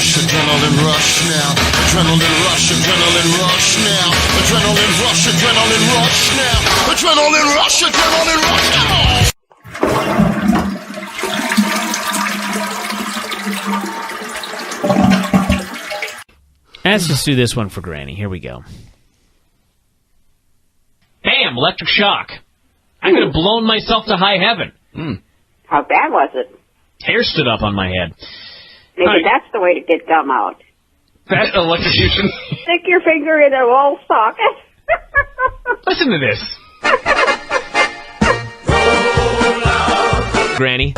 rush, adrenaline rush now. Adrenaline rush, adrenaline rush now. Adrenaline rush, adrenaline rush now. Adrenaline rush, adrenaline rush now. Let's just do this one for Granny. Here we go. Bam! Electric shock. I could have blown myself to high heaven. How bad was it? Hair stood up on my head. Maybe that's the way to get gum out. That electrocution. Stick your finger in a wall socket. Listen to this. Granny.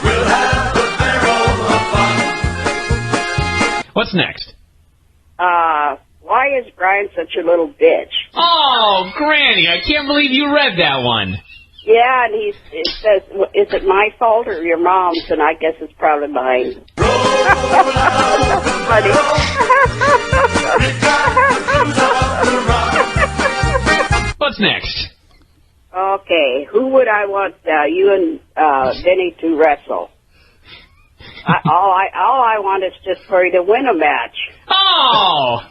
We'll have a barrel of fun. What's next? Why is Brian such a little bitch? Oh, Granny, I can't believe you read that one. Yeah, and it says, is it my fault or your mom's? And I guess it's probably mine. Funny. What's next? Okay, who would I want you and Vinny to wrestle? All I want is just for you to win a match. Oh!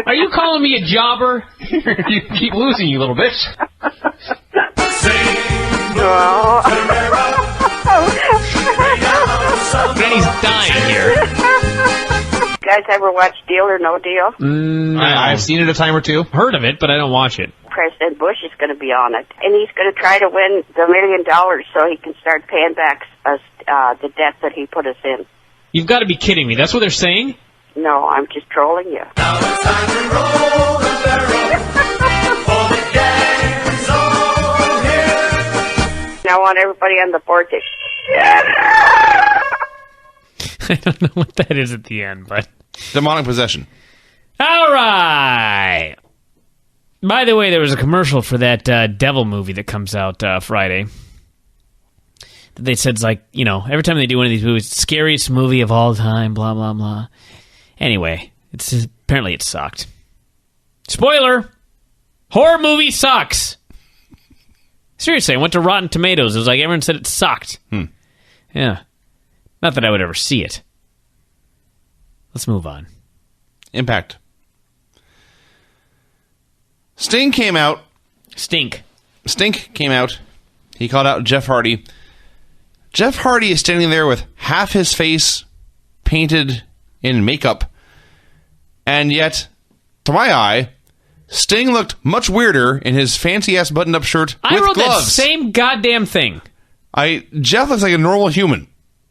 Are you calling me a jobber? You keep losing, you little bitch. Granny's dying here. You guys ever watch Deal or No Deal? I've seen it a time or two. Heard of it, but I don't watch it. President Bush is going to be on it, and he's going to try to win the $1 million so he can start paying back us the debt that he put us in. You've got to be kidding me. That's what they're saying? No, I'm just trolling you. Now it's time to roll the barrel for the gang's on here. And I want everybody on the board to... I don't know what that is at the end, but... Demonic possession. All right. By the way, there was a commercial for that Devil movie that comes out Friday. They said it's like, you know, every time they do one of these movies, scariest movie of all time, blah, blah, blah. Anyway, apparently it sucked. Spoiler! Horror movie sucks! Seriously, I went to Rotten Tomatoes. It was like everyone said it sucked. Yeah. Not that I would ever see it. Let's move on. Impact. Stink came out. Stink came out. He called out Jeff Hardy. Jeff Hardy is standing there with half his face painted in makeup. And yet, to my eye, Sting looked much weirder in his fancy-ass button-up shirt with I wrote gloves. that same goddamn thing. Jeff looks like a normal human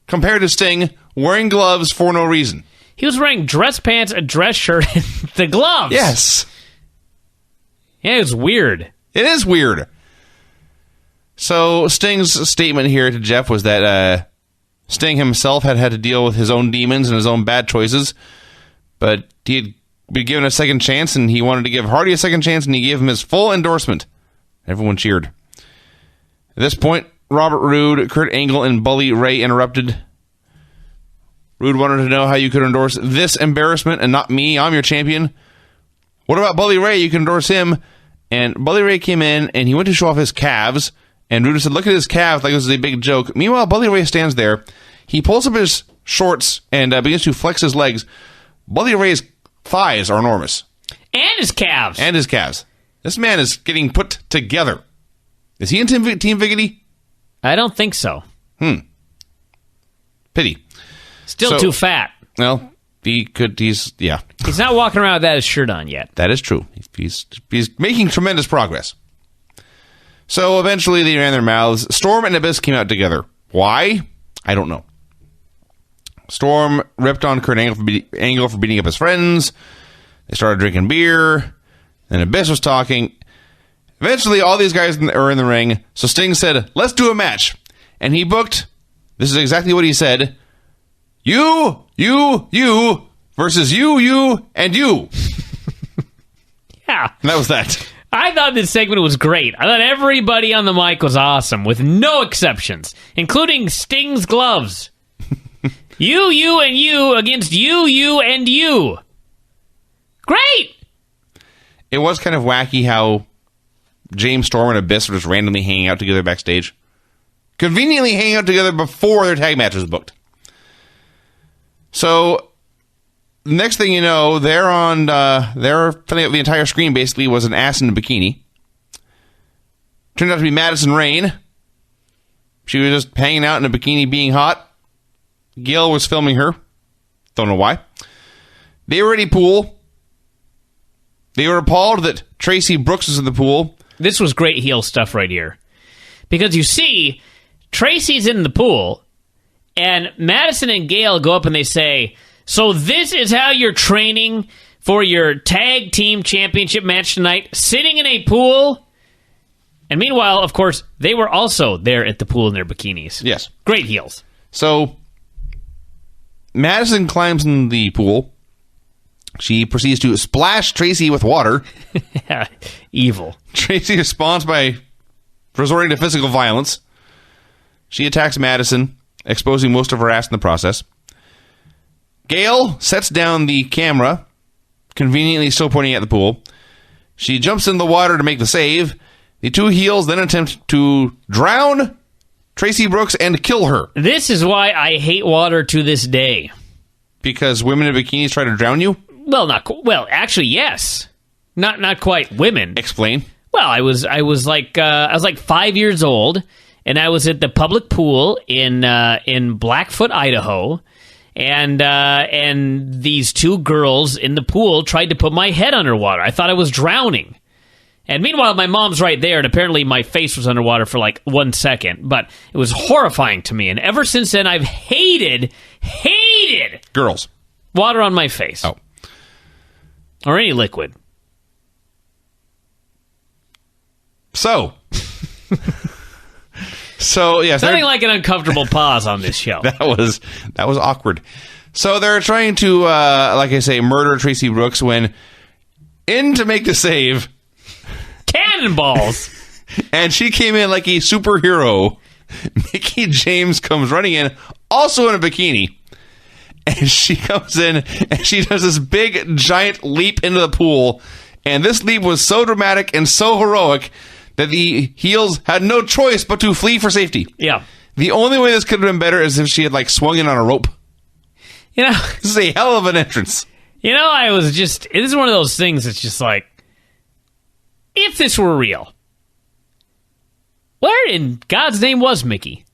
compared to Sting wearing gloves for no reason. He was wearing dress pants, a dress shirt, and the gloves. Yes. Yeah, it was weird. It is weird. So Sting's statement here to Jeff was that Sting himself had to deal with his own demons and his own bad choices, but he had been given a second chance, and he wanted to give Hardy a second chance, and he gave him his full endorsement. Everyone cheered. At this point, Robert Roode, Kurt Angle, and Bully Ray interrupted. Roode wanted to know how you could endorse this embarrassment and not me. I'm your champion. What about Bully Ray? You can endorse him. And Bully Ray came in, and he went to show off his calves. And Roode said, look at his calves, like this is a big joke. Meanwhile, Bully Ray stands there. He pulls up his shorts and begins to flex his legs. Bully Ray's thighs are enormous. And his calves. And his calves. This man is getting put together. Is he in Team Viggity? I don't think so. Pity. Still too fat. Well, he's not walking around with that shirt on yet. That is true. He's making tremendous progress. So eventually they ran their mouths. Storm and Abyss came out together. Why? I don't know. Storm ripped on Kurt Angle for beating up his friends. They started drinking beer. Then Abyss was talking. Eventually all these guys are in the ring. So Sting said, let's do a match. And he booked, this is exactly what he said, you versus you, and you. Yeah. And that was that. I thought this segment was great. I thought everybody on the mic was awesome, with no exceptions, including Sting's gloves. You, and you against you, and you. Great! It was kind of wacky how James Storm and Abyss were just randomly hanging out together backstage. Conveniently hanging out together before their tag match was booked. So, next thing you know, they're filling up the entire screen. Basically, was an ass in a bikini. Turned out to be Madison Rain. She was just hanging out in a bikini, being hot. Gail was filming her. Don't know why. They were at a pool. They were appalled that Tracy Brooks was in the pool. This was great heel stuff right here. Because you see, Tracy's in the pool, and Madison and Gail go up and they say, so this is how you're training for your tag team championship match tonight, sitting in a pool? And meanwhile, of course, they were also there at the pool in their bikinis. Yes. Great heels. So, Madison climbs in the pool. She proceeds to splash Tracy with water. Evil. Tracy responds by resorting to physical violence. She attacks Madison, exposing most of her ass in the process. Gail sets down the camera, conveniently still pointing at the pool. She jumps in the water to make the save. The two heels then attempt to drown Tracy Brooks and kill her. This is why I hate water to this day. Because women in bikinis try to drown you? Well, actually, yes. Not quite women. Explain. Well, I was like 5 years old, and I was at the public pool in Blackfoot, Idaho, and these two girls in the pool tried to put my head underwater. I thought I was drowning. And meanwhile, my mom's right there, and apparently my face was underwater for like 1 second. But it was horrifying to me, and ever since then, I've hated girls. Water on my face. Oh. Or any liquid. So yes, Nothing like an uncomfortable pause on this show. that was awkward. So they're trying to, like I say, murder Tracy Brooks when in to make the save. Cannonballs. And she came in like a superhero. Mickie James comes running in, also in a bikini. And she comes in and she does this big, giant leap into the pool. And this leap was so dramatic and so heroic that the heels had no choice but to flee for safety. Yeah. The only way this could have been better is if she had, like, swung in on a rope. You know, This is a hell of an entrance. this is one of those things that's just like, if this were real, where in God's name was Mickie?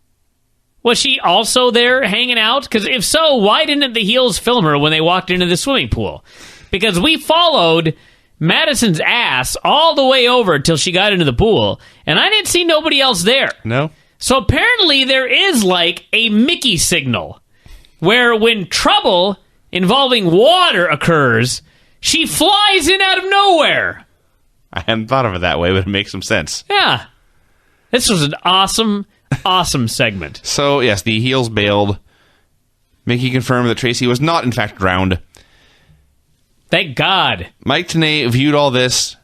Was she also there hanging out? Because if so, why didn't the heels film her when they walked into the swimming pool? Because we followed Madison's ass all the way over till she got into the pool, and I didn't see nobody else there. No? So apparently there is like a Mickie signal where when trouble involving water occurs, she flies in out of nowhere. I hadn't thought of it that way, but it makes some sense. Yeah. This was an awesome segment. So, yes, the heels bailed. Mickie confirmed that Tracy was not, in fact, drowned. Thank God. Mike Tenay viewed all this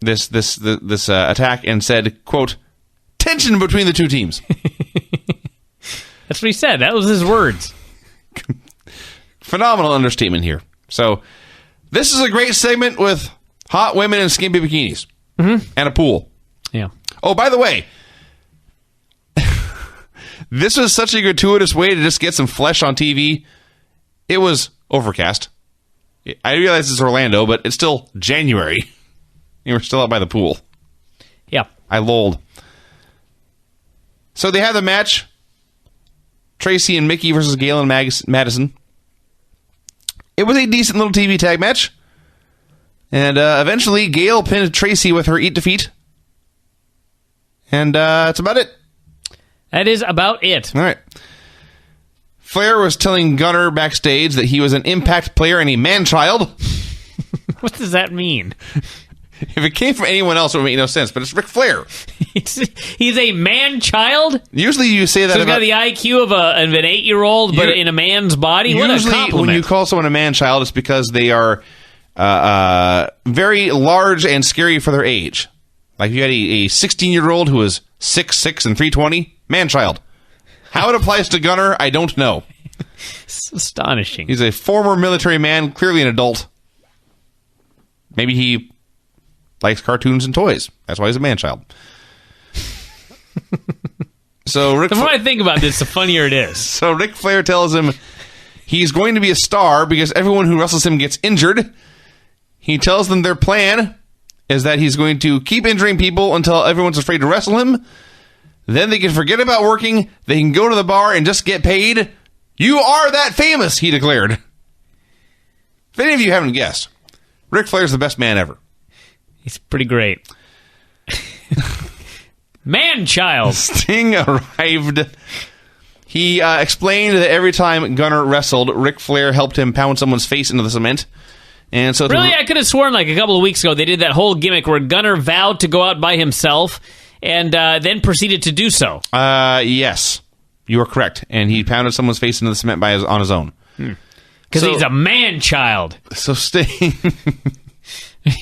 attack and said, quote, tension between the two teams. That's what he said. That was his words. Phenomenal understatement here. So, this is a great segment with hot women in skimpy bikinis. And a pool. Yeah. Oh, by the way, this was such a gratuitous way to just get some flesh on TV. It was overcast. I realize it's Orlando, but it's still January. And we're still out by the pool. Yeah. I lolled. So they had the match. Tracy and Mickie versus Gail and Madison. It was a decent little TV tag match. And eventually, Gail pinned Tracy with her Eat Defeat. And that's about it. That is about it. All right. Flair was telling Gunner backstage that he was an Impact player and a man-child. What does that mean? If it came from anyone else, it would make no sense, but it's Ric Flair. He's a man-child? Usually you say that So he's about... got the IQ of an 8-year-old, but in a man's body? What a Usually compliment. when you call someone a man-child, it's because they are very large and scary for their age. Like you had a 16-year-old who was 6'6" and 320, man-child. How it applies to Gunner, I don't know. It's astonishing. He's a former military man, clearly an adult. Maybe he likes cartoons and toys. That's why he's a man-child. The more I think about this, the funnier it is. So Ric Flair tells him He's going to be a star because everyone who wrestles him gets injured. He tells them their plan is that he's going to keep injuring people until everyone's afraid to wrestle him. Then they can forget about working. They can go to the bar and just get paid. You are that famous, he declared. If any of you haven't guessed, Ric Flair's the best man ever. He's pretty great. Man-child. Sting arrived. He explained that every time Gunner wrestled, Ric Flair helped him pound someone's face into the cement. And so really, I could have sworn like a couple of weeks ago they did that whole gimmick where Gunner vowed to go out by himself and then proceeded to do so. Yes, you are correct. And he pounded someone's face into the cement on his own. Because he's a man-child. So Sting...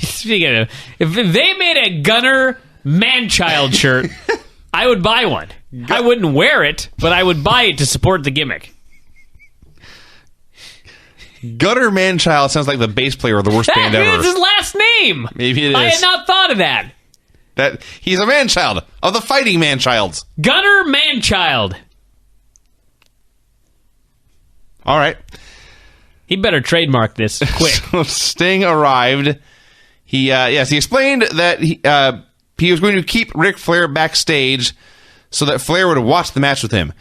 Speaking of, if they made a Gunner man-child shirt, I would buy one. I wouldn't wear it, but I would buy it to support the gimmick. Gunner Man-Child sounds like the bass player of the worst band ever. That's his last name. Maybe it is. I had not thought of that. That he's a man-child of the fighting man-childs. Gunner Man-Child. All right. He better trademark this quick. So Sting arrived. He explained that he was going to keep Ric Flair backstage so that Flair would watch the match with him.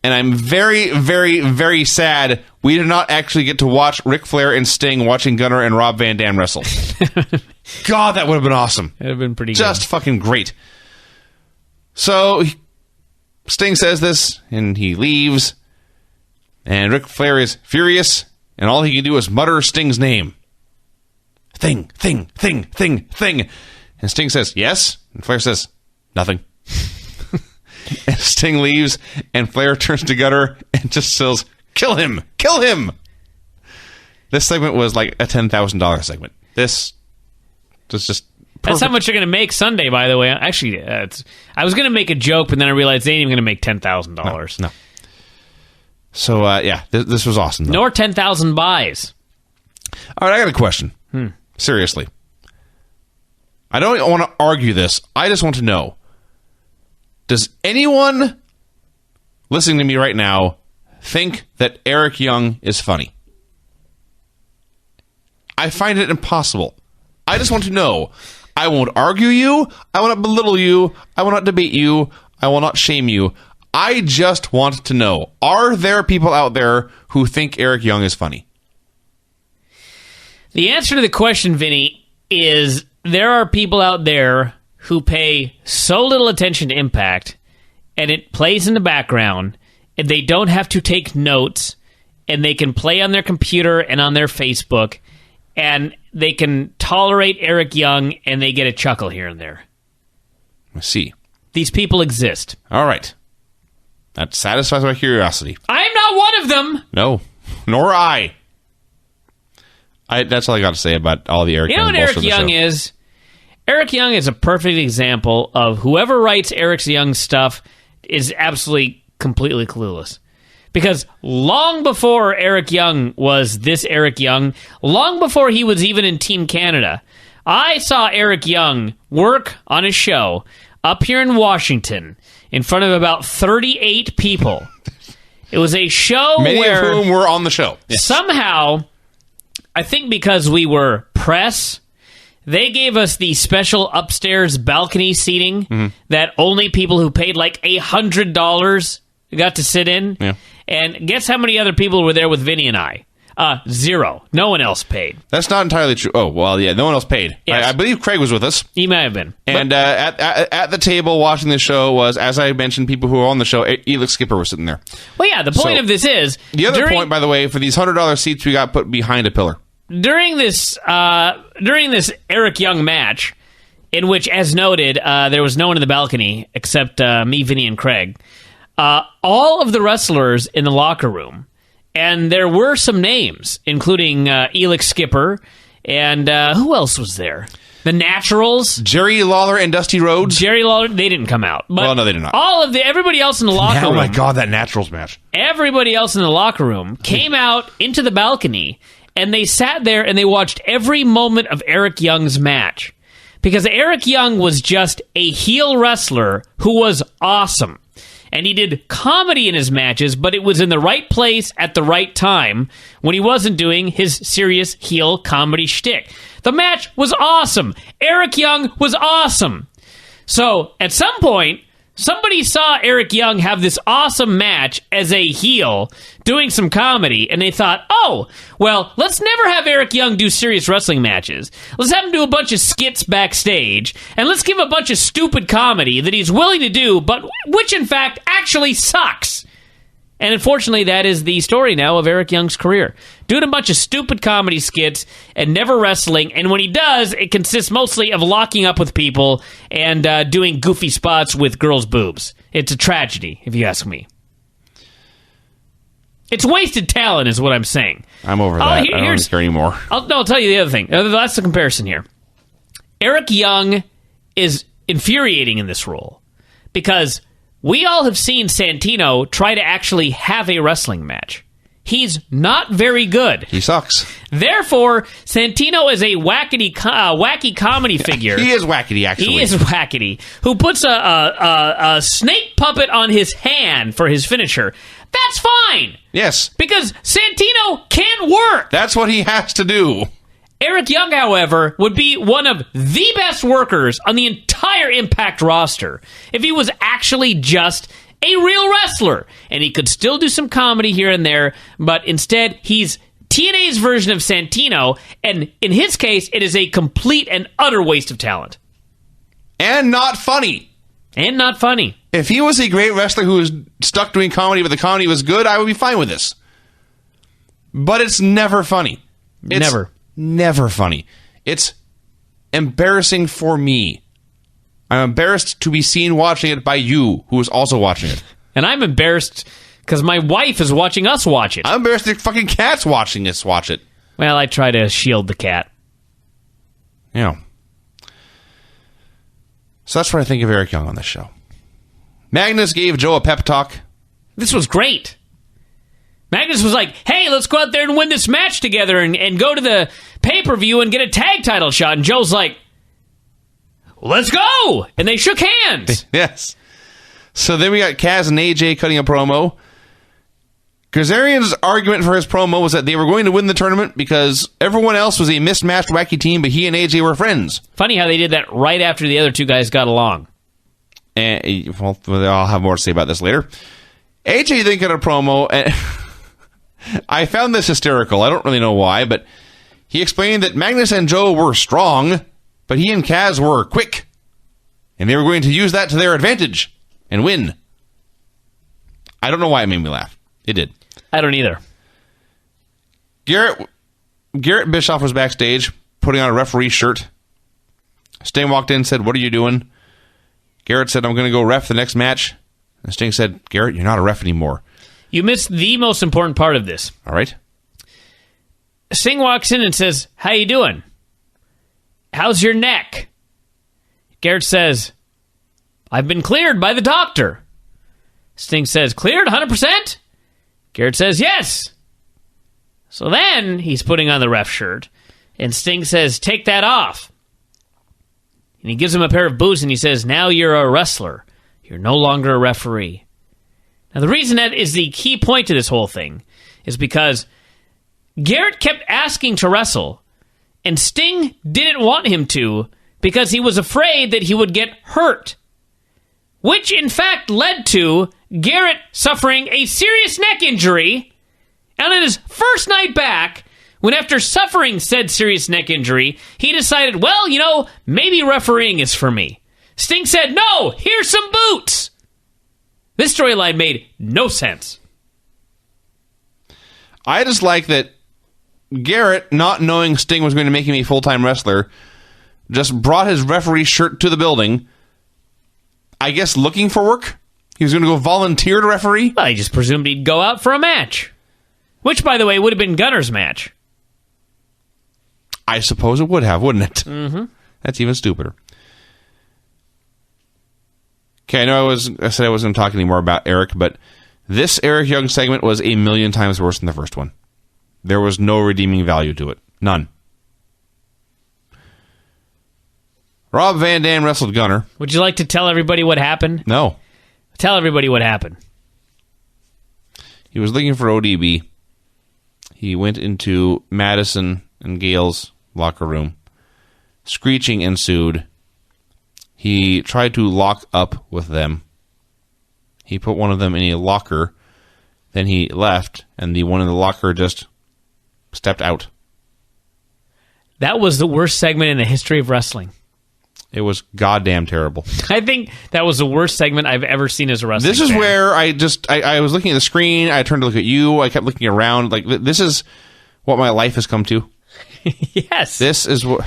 And I'm very, very, very sad we did not actually get to watch Ric Flair and Sting watching Gunner and Rob Van Dam wrestle. God, that would have been awesome. That would have been pretty Just fucking great. So Sting says this, and he leaves. And Ric Flair is furious, and all he can do is mutter Sting's name. Thing. And Sting says, yes. And Flair says, nothing. And Sting leaves, and Flair turns to Gunner and just says, kill him! Kill him! This segment was like a $10,000 segment. This was just perfect. That's how much you're going to make Sunday, by the way. Actually, I was going to make a joke, but then I realized they ain't even going to make $10,000. No. So, this was awesome, though. Nor 10,000 buys. All right, I got a question. Seriously. I don't want to argue this. I just want to know. Does anyone listening to me right now think that Eric Young is funny? I find it impossible. I just want to know. I won't argue you. I will not belittle you. I will not debate you. I will not shame you. I just want to know. Are there people out there who think Eric Young is funny? The answer to the question, Vinny, is there are people out there who pay so little attention to Impact, and it plays in the background, and they don't have to take notes, and they can play on their computer and on their Facebook, and they can tolerate Eric Young, and they get a chuckle here and there. I see. These people exist. All right. That satisfies my curiosity. I'm not one of them! No, nor I. That's all I got to say about all the Eric Young bullshit. You know what Eric Young is? Eric Young is a perfect example of whoever writes Eric Young's stuff is absolutely, completely clueless. Because long before Eric Young was this Eric Young, long before he was even in Team Canada, I saw Eric Young work on a show up here in Washington in front of about 38 people. It was a show many of whom were on the show. Yes. Somehow, I think because we were press, they gave us the special upstairs balcony seating that only people who paid like $100 got to sit in. Yeah. And guess how many other people were there with Vinny and I? 0. No one else paid. That's not entirely true. Oh, well, yeah, no one else paid. Yes. I believe Craig was with us. He may have been. And at the table watching the show was, as I mentioned, people who were on the show, Elix Skipper was sitting there. Well, yeah, the point of this is... The other point, by the way, for these $100 seats, we got put behind a pillar. During this Eric Young match, in which, as noted, there was no one in the balcony except me, Vinny, and Craig, all of the wrestlers in the locker room, and there were some names, including Elix Skipper, and who else was there? The Naturals. Jerry Lawler and Dusty Rhodes. Jerry Lawler, they didn't come out. But well, no, they did not. Everybody else in the locker room. Oh my God, that Naturals match. Everybody else in the locker room came out into the balcony, and they sat there and they watched every moment of Eric Young's match. Because Eric Young was just a heel wrestler who was awesome. And he did comedy in his matches, but it was in the right place at the right time when he wasn't doing his serious heel comedy shtick. The match was awesome. Eric Young was awesome. So, at some point, somebody saw Eric Young have this awesome match as a heel doing some comedy, and they thought, oh, well, let's never have Eric Young do serious wrestling matches. Let's have him do a bunch of skits backstage, and let's give him a bunch of stupid comedy that he's willing to do, but which, in fact, actually sucks. And unfortunately, that is the story now of Eric Young's career. Doing a bunch of stupid comedy skits and never wrestling. And when he does, it consists mostly of locking up with people and doing goofy spots with girls' boobs. It's a tragedy, if you ask me. It's wasted talent, is what I'm saying. I'm over that. I don't care anymore. I'll tell you the other thing. That's the comparison here. Eric Young is infuriating in this role because we all have seen Santino try to actually have a wrestling match. He's not very good. He sucks. Therefore, Santino is a wacky comedy figure. He is wackety, actually. He is wackety. Who puts a snake puppet on his hand for his finisher. That's fine. Yes. Because Santino can work. That's what he has to do. Eric Young, however, would be one of the best workers on the entire Impact roster if he was actually just a real wrestler. And he could still do some comedy here and there, but instead he's TNA's version of Santino, and in his case, it is a complete and utter waste of talent. And not funny. And not funny. If he was a great wrestler who was stuck doing comedy, but the comedy was good, I would be fine with this. But it's never funny. It's never funny. It's embarrassing for me. I'm embarrassed to be seen watching it by you, who is also watching it. And I'm embarrassed because my wife is watching us watch it. I'm embarrassed the fucking cat's watching us watch it. Well, I try to shield the cat. Yeah. So that's what I think of Eric Young on this show. Magnus gave Joe a pep talk. This was great. Magnus was like, hey, let's go out there and win this match together and go to the pay-per-view and get a tag title shot. And Joe's like, let's go! And they shook hands. Yes. So then we got Kaz and AJ cutting a promo. Kazarian's argument for his promo was that they were going to win the tournament because everyone else was a mismatched wacky team, but he and AJ were friends. Funny how they did that right after the other two guys got along. And, well, I'll have more to say about this later. AJ then cut a promo, and I found this hysterical. I don't really know why, but he explained that Magnus and Joe were strong, but he and Kaz were quick, and they were going to use that to their advantage and win. I don't know why it made me laugh. It did. I don't either. Garrett Bischoff was backstage, putting on a referee shirt. Sting walked in and said, what are you doing? Garrett said, I'm going to go ref the next match. And Sting said, Garrett, you're not a ref anymore. You missed the most important part of this. All right. Sting walks in and says, how you doing? How's your neck? Garrett says, I've been cleared by the doctor. Sting says, cleared 100%? Garrett says, yes. So then he's putting on the ref shirt, and Sting says, take that off. And he gives him a pair of boots, and he says, now you're a wrestler. You're no longer a referee. Now, the reason that is the key point to this whole thing is because Garrett kept asking to wrestle, and Sting didn't want him to because he was afraid that he would get hurt, which in fact led to Garrett suffering a serious neck injury. And on his first night back, when after suffering said serious neck injury, he decided, well, maybe refereeing is for me. Sting said, no, here's some boots. This storyline made no sense. I just like that Garrett, not knowing Sting was going to make him a full-time wrestler, just brought his referee shirt to the building, I guess looking for work. He was going to go volunteer to referee. Well, I just presumed he'd go out for a match. Which, by the way, would have been Gunner's match. I suppose it would have, wouldn't it? Mm-hmm. That's even stupider. Okay, I know I said I wasn't talking anymore about Eric, but this Eric Young segment was a million times worse than the first one. There was no redeeming value to it. None. Rob Van Dam wrestled Gunner. Would you like to tell everybody what happened? No. Tell everybody what happened. He was looking for ODB. He went into Madison and Gale's locker room. Screeching ensued. He tried to lock up with them. He put one of them in a locker. Then he left, and the one in the locker just stepped out. That was the worst segment in the history of wrestling. It was goddamn terrible. I think that was the worst segment I've ever seen as a wrestling This is fan. where I was looking at the screen. I turned to look at you. I kept looking around. Like, this is what my life has come to. Yes. This is what...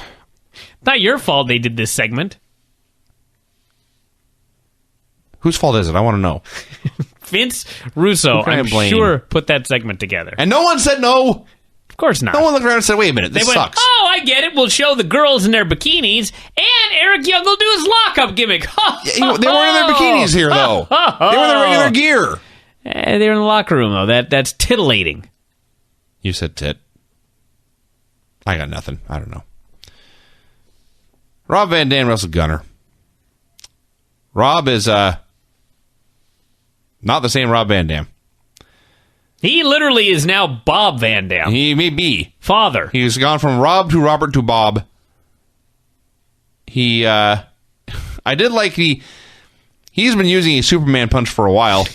Not your fault they did this segment. Whose fault is it? I want to know. Vince Russo, Who can I I'm blame? sure, put that segment together. And no one said no. Of course not. No one looked around and said, wait a minute, this They went, sucks. oh, I get it. We'll show the girls in their bikinis, and Eric Young will do his lockup gimmick. They weren't in their bikinis here, though. They were in their regular gear. They were in the locker room, though. That's titillating. You said tit. I got nothing. I don't know. Rob Van Dam wrestled Gunner. Rob is not the same Rob Van Dam. He literally is now Bob Van Dam. He may be. Father. He's gone from Rob to Robert to Bob. He, I did like he's been using a Superman punch for a while.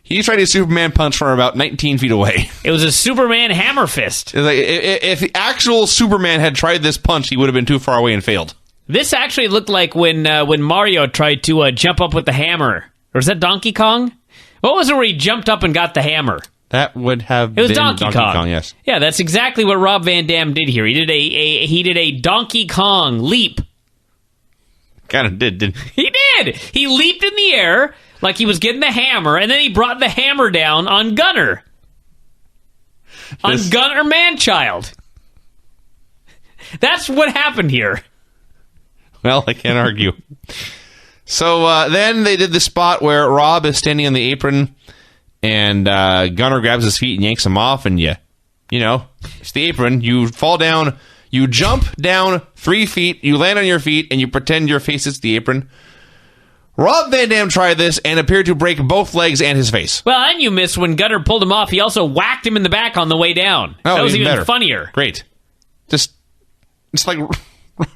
He tried a Superman punch from about 19 feet away. It was a Superman hammer fist. It's like, if the actual Superman had tried this punch, he would have been too far away and failed. This actually looked like when Mario tried to jump up with the hammer. Or was that Donkey Kong? What was it where he jumped up and got the hammer? That would have It was been Donkey Kong. Yes. Yeah, that's exactly what Rob Van Dam did here. He did a Donkey Kong leap. Kind of didn't he? He did. He leaped in the air like he was getting the hammer, and then he brought the hammer down on Gunner. On Gunner Manchild. That's what happened here. Well, I can't argue. So then they did the spot where Rob is standing on the apron, and Gunner grabs his feet and yanks him off, and you know, it's the apron. You fall down, you jump down 3 feet, you land on your feet, and you pretend your face is the apron. Rob Van Dam tried this and appeared to break both legs and his face. Well, and you missed when Gunner pulled him off. He also whacked him in the back on the way down. Oh, that was even better. funnier. Great. It's like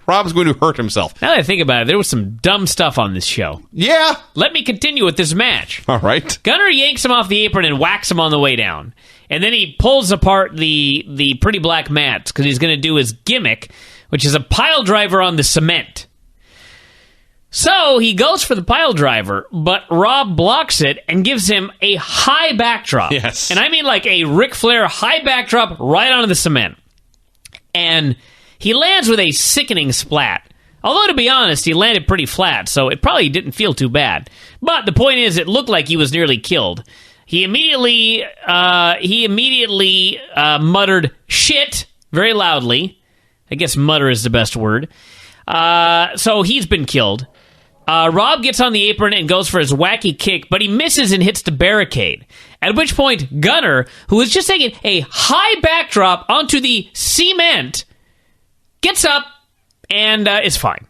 Rob's going to hurt himself. Now that I think about it, there was some dumb stuff on this show. Yeah. Let me continue with this match. All right. Gunner yanks him off the apron and whacks him on the way down. And then he pulls apart the pretty black mats because he's going to do his gimmick, which is a pile driver on the cement. So he goes for the pile driver, but Rob blocks it and gives him a high backdrop. Yes. And I mean like a Ric Flair high backdrop right onto the cement. And he lands with a sickening splat. Although, to be honest, he landed pretty flat, so it probably didn't feel too bad. But the point is, it looked like he was nearly killed. He immediately muttered shit very loudly. I guess mutter is the best word. So he's been killed. Rob gets on the apron and goes for his wacky kick, but he misses and hits the barricade. At which point, Gunner, who was just taking a high backdrop onto the cement, gets up and is fine.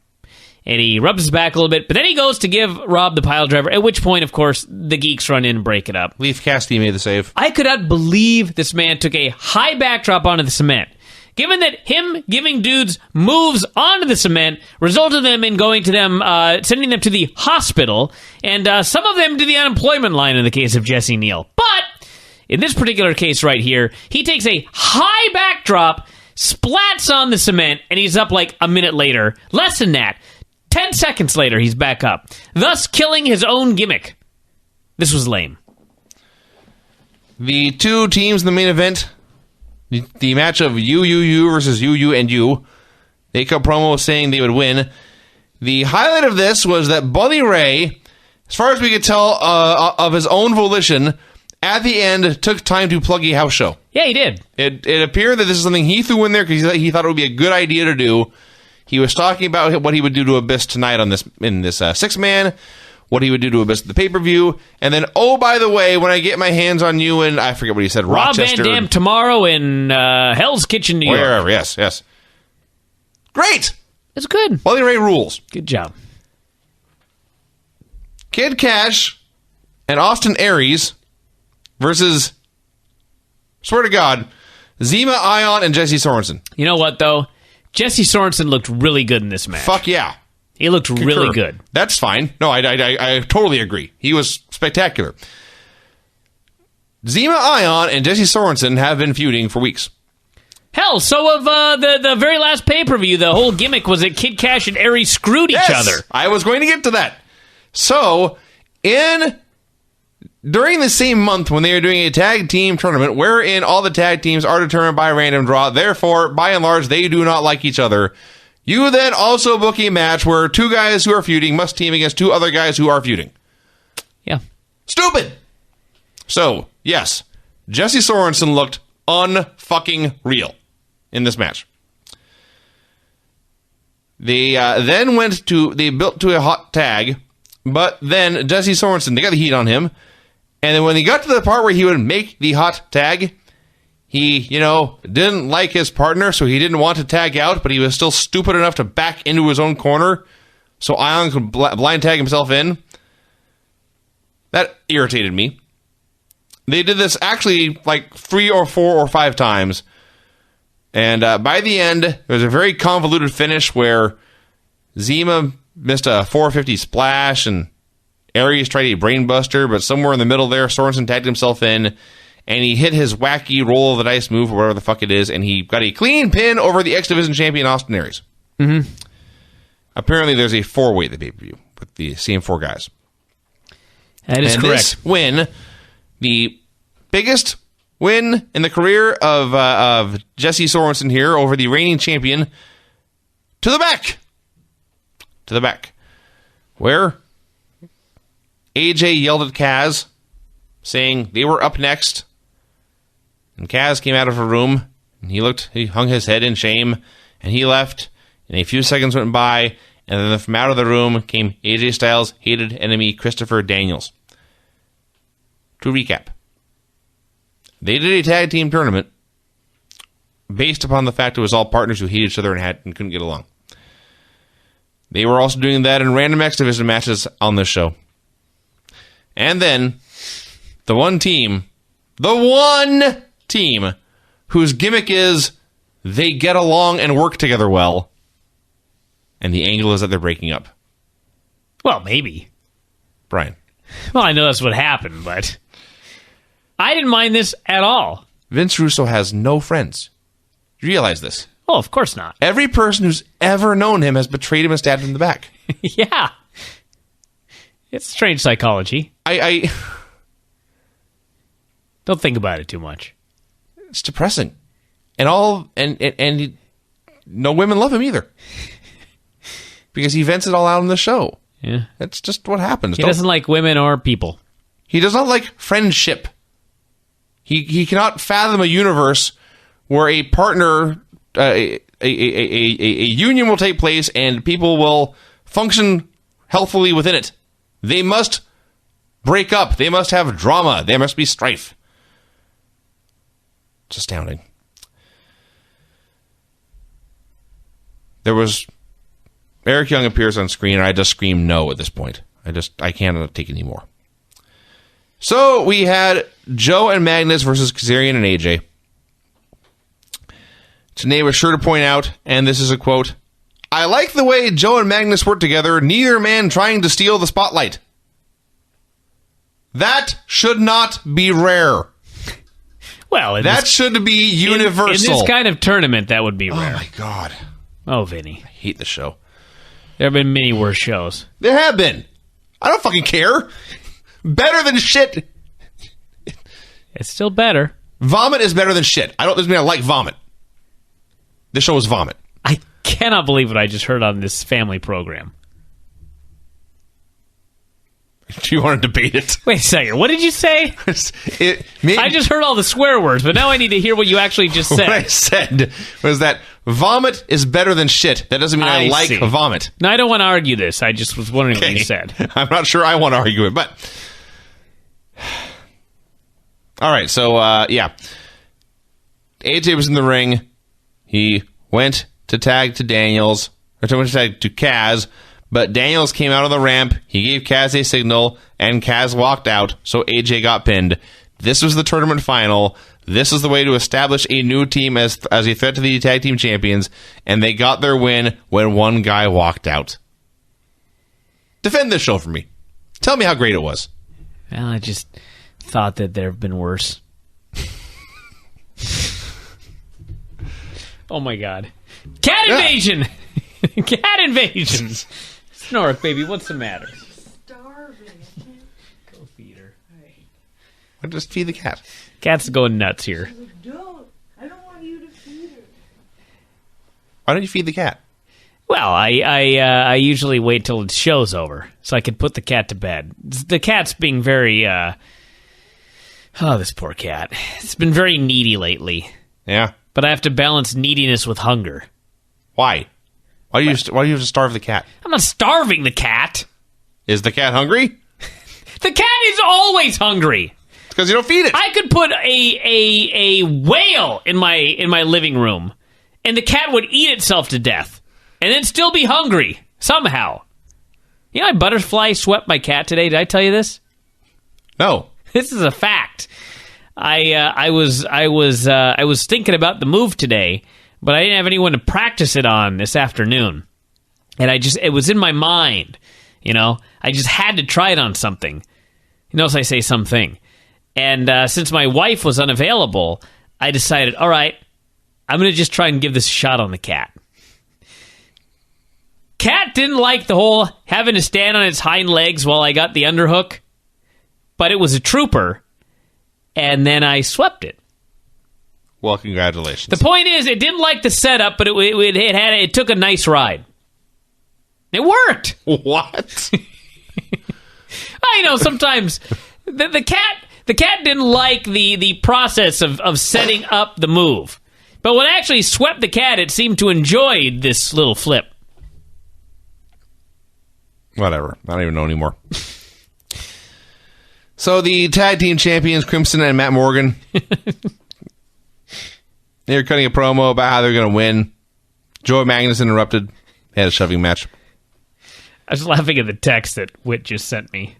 And he rubs his back a little bit, but then he goes to give Rob the pile driver, at which point, of course, the geeks run in and break it up. Leaf Cassidy made the save. I could not believe this man took a high backdrop onto the cement. Given that him giving dudes moves onto the cement resulted them in going to them, sending them to the hospital, and some of them to the unemployment line in the case of Jesse Neal. But in this particular case right here, he takes a high backdrop, splats on the cement, and he's up like a minute later. Less than that. 10 seconds later, he's back up, thus killing his own gimmick. This was lame. The two teams in the main event, the match of you versus you and you, they cut promo saying they would win. The highlight of this was that Buddy Ray, as far as we could tell, of his own volition, at the end took time to plug a house show. Yeah, he did. It appeared that this is something he threw in there because he thought it would be a good idea to do. He was talking about what he would do to Abyss tonight in this six-man, what he would do to Abyss at the pay-per-view, and then, oh, by the way, when I get my hands on you and I forget what he said, Rob Rochester. Van Dam tomorrow in Hell's Kitchen, New York. Wherever, yes. Great! It's good. Buddy Ray rules. Good job. Kid Cash and Austin Aries versus, swear to God, Zima Ion and Jesse Sorensen. You know what, though? Jesse Sorensen looked really good in this match. Fuck yeah. He looked really good. That's fine. No, I totally agree. He was spectacular. Zima Ion and Jesse Sorensen have been feuding for weeks. Hell, so of the very last pay-per-view, the whole gimmick was that Kid Cash and Aries screwed each other. I was going to get to that. So, during the same month when they are doing a tag team tournament, wherein all the tag teams are determined by random draw, therefore, by and large, they do not like each other, you then also book a match where two guys who are feuding must team against two other guys who are feuding. Yeah. Stupid! So, yes, Jesse Sorensen looked unfucking real in this match. They then built to a hot tag, but then Jesse Sorensen, they got the heat on him, and then when they got to the part where he would make the hot tag, he, didn't like his partner, so he didn't want to tag out, but he was still stupid enough to back into his own corner, so Ion could blind tag himself in. That irritated me. They did this actually like 3 or 4 or 5 times. And by the end, there was a very convoluted finish where Zima missed a 450 splash and Aries tried a brainbuster, but somewhere in the middle there, Sorensen tagged himself in and he hit his wacky roll of the dice move or whatever the fuck it is, and he got a clean pin over the X Division champion Austin Aries. Mm-hmm. Apparently there's a 4-way at the pay-per-view with the same 4 guys. That is correct. This win, the biggest win in the career of Jesse Sorensen here over the reigning champion, to the back. To the back. Where AJ yelled at Kaz, saying they were up next. And Kaz came out of her room, and he hung his head in shame, and he left, and a few seconds went by, and then from out of the room came AJ Styles' hated enemy, Christopher Daniels. To recap, they did a tag team tournament based upon the fact it was all partners who hated each other and couldn't get along. They were also doing that in random X Division matches on this show. And then, the one team whose gimmick is they get along and work together well, and the angle is that they're breaking up. Well, maybe. Brian. Well, I know that's what happened, but I didn't mind this at all. Vince Russo has no friends. You realize this? Oh, of course not. Every person who's ever known him has betrayed him and stabbed him in the back. Yeah. It's strange psychology. I Don't think about it too much. It's depressing. And no women love him either. Because he vents it all out on the show. Yeah. That's just what happens. He doesn't like women or people. He does not like friendship. He cannot fathom a universe where a partner, a union will take place and people will function healthfully within it. They must break up. They must have drama. There must be strife. It's astounding. There was Eric Young appears on screen, and I just scream no at this point. I can't take it anymore. So we had Joe and Magnus versus Kazarian and AJ. Tanay was sure to point out, and this is a quote, "I like the way Joe and Magnus work together, neither man trying to steal the spotlight." That should not be rare. Well, that should be universal. In this kind of tournament, that would be rare. Oh, my God. Oh, Vinny. I hate the show. There have been many worse shows. There have been. I don't fucking care. Better than shit. It's still better. Vomit is better than shit. Doesn't mean I like vomit. This show is vomit. I cannot believe what I just heard on this family program. Do you want to debate it? Wait a second. What did you say? I just heard all the swear words, but now I need to hear what you actually just said. What I said was that vomit is better than shit. That doesn't mean I like vomit. No, I don't want to argue this. I just was wondering what you said. I'm not sure I want to argue it, but... All right, so, yeah. AJ was in the ring. He went to tag to Daniels, or went to tag to Kaz, but Daniels came out of the ramp, he gave Kaz a signal, and Kaz walked out, so AJ got pinned. This was the tournament final. This is the way to establish a new team as a threat to the tag team champions, and they got their win when one guy walked out. Defend this show for me. Tell me how great it was. Well, I just thought that there have been worse. Oh my god. Cat invasion! Cat invasion! Snork, baby, what's the matter? Starving. Go feed her. I'll just feed the cat. Cat's going nuts here. Don't. I don't want you to feed her. Why don't you feed the cat? Well, I usually wait till the show's over so I can put the cat to bed. The cat's being very, oh, this poor cat. It's been very needy lately. Yeah. But I have to balance neediness with hunger. Why? Why do you have to starve the cat? I'm not starving the cat. Is the cat hungry? The cat is always hungry. It's because you don't feed it. I could put a whale in my living room, and the cat would eat itself to death, and then still be hungry somehow. You know, I butterfly swept my cat today. Did I tell you this? No. This is a fact. I was thinking about the move today, but I didn't have anyone to practice it on this afternoon, and it was in my mind. You know, I just had to try it on something. You notice I say something. And since my wife was unavailable, I decided, all right, I'm going to just try and give this a shot on the cat. Cat didn't like the whole having to stand on its hind legs while I got the underhook, but it was a trooper, and then I swept it. Well, congratulations. The point is, it didn't like the setup, but it took a nice ride. It worked. What? I know sometimes the cat didn't like the process of setting up the move, but when I actually swept the cat, it seemed to enjoy this little flip. Whatever. I don't even know anymore. So the tag team champions, Crimson and Matt Morgan, they were cutting a promo about how they're going to win. Joey Magnus interrupted. They had a shoving match. I was laughing at the text that Whit just sent me.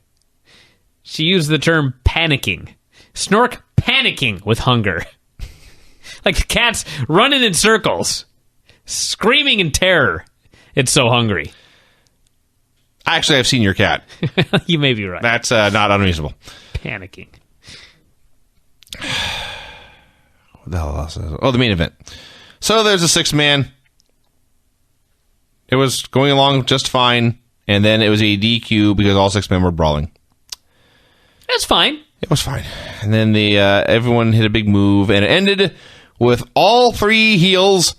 She used the term panicking. Snork panicking with hunger. Like the cat's running in circles, screaming in terror. It's so hungry. Actually, I've seen your cat. You may be right. That's not unreasonable. Panicking. What the hell else is it? Oh, the main event. So there's a 6-man. It was going along just fine, and then it was a DQ because all 6 men were brawling. That's fine. It was fine. And then everyone hit a big move, and it ended with all 3 heels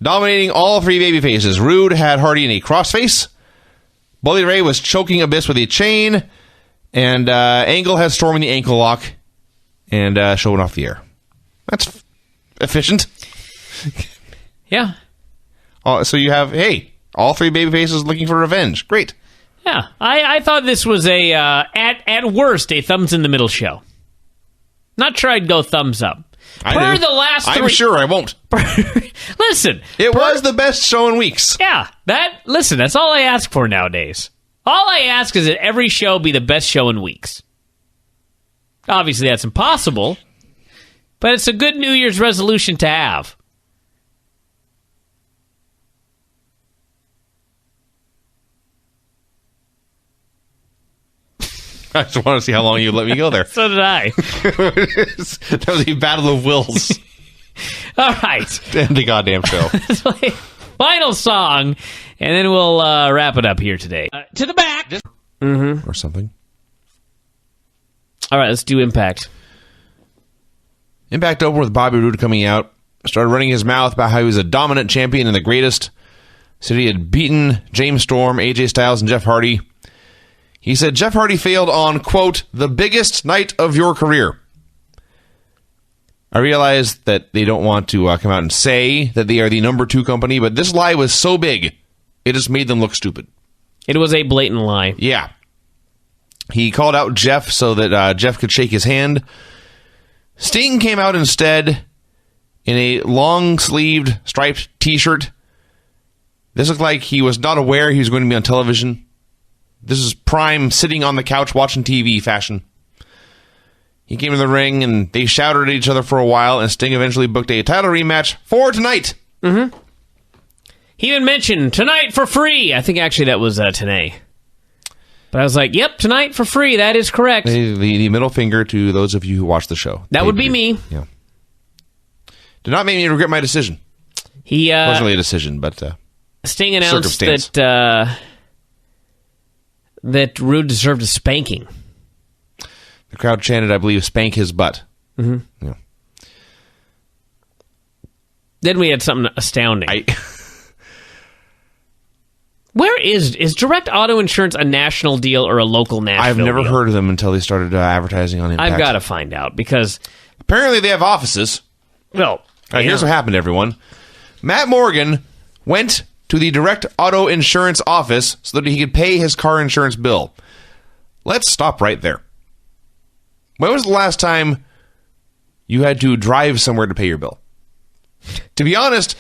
dominating all 3 baby faces. Rude had Hardy in a crossface. Bully Ray was choking Abyss with a chain, and Angle had Storm in the ankle lock and showing off the air. That's efficient. Yeah. So you have, all 3 baby faces looking for revenge. Great. Yeah. I thought this was at worst, a thumbs in the middle show. Not sure I'd go thumbs up. I do. The last 3... I'm sure I won't. Listen. It was the best show in weeks. Yeah. That's all I ask for nowadays. All I ask is that every show be the best show in weeks. Obviously, that's impossible, but it's a good New Year's resolution to have. I just want to see how long you let me go there. So did I. That was a battle of wills. All right. End the goddamn show. Final song, and then we'll wrap it up here today. To the back. Or something. All right, let's do Impact. Impact opened with Bobby Roode coming out. Started running his mouth about how he was a dominant champion and the greatest. Said he had beaten James Storm, AJ Styles, and Jeff Hardy. He said Jeff Hardy failed on, quote, the biggest night of your career. I realize that they don't want to come out and say that they are the number 2 company, but this lie was so big, it just made them look stupid. It was a blatant lie. Yeah. He called out Jeff so that Jeff could shake his hand. Sting came out instead in a long-sleeved striped t-shirt This looked like he was not aware he was going to be on television. This is prime sitting on the couch watching TV fashion. He came in the ring, and they shouted at each other for a while, and Sting eventually booked a title rematch for tonight. Mm-hmm. He even mentioned, tonight for free. I think actually that was TNA. But I was like, yep, tonight for free. That is correct. The middle finger to those of you who watch the show. That would be me. Yeah. Did not make me regret my decision. He wasn't really a decision, but Sting announced that Rude deserved a spanking. The crowd chanted, I believe, spank his butt. Mm-hmm. Yeah. Then we had something astounding. Where is Direct Auto Insurance a national deal or a local Nashville I've never deal? heard of them until they started advertising on Impact. I've got to find out, because... Apparently they have offices. Well, here's what happened, everyone. Matt Morgan went to the Direct Auto Insurance office so that he could pay his car insurance bill. Let's stop right there. When was the last time you had to drive somewhere to pay your bill? To be honest,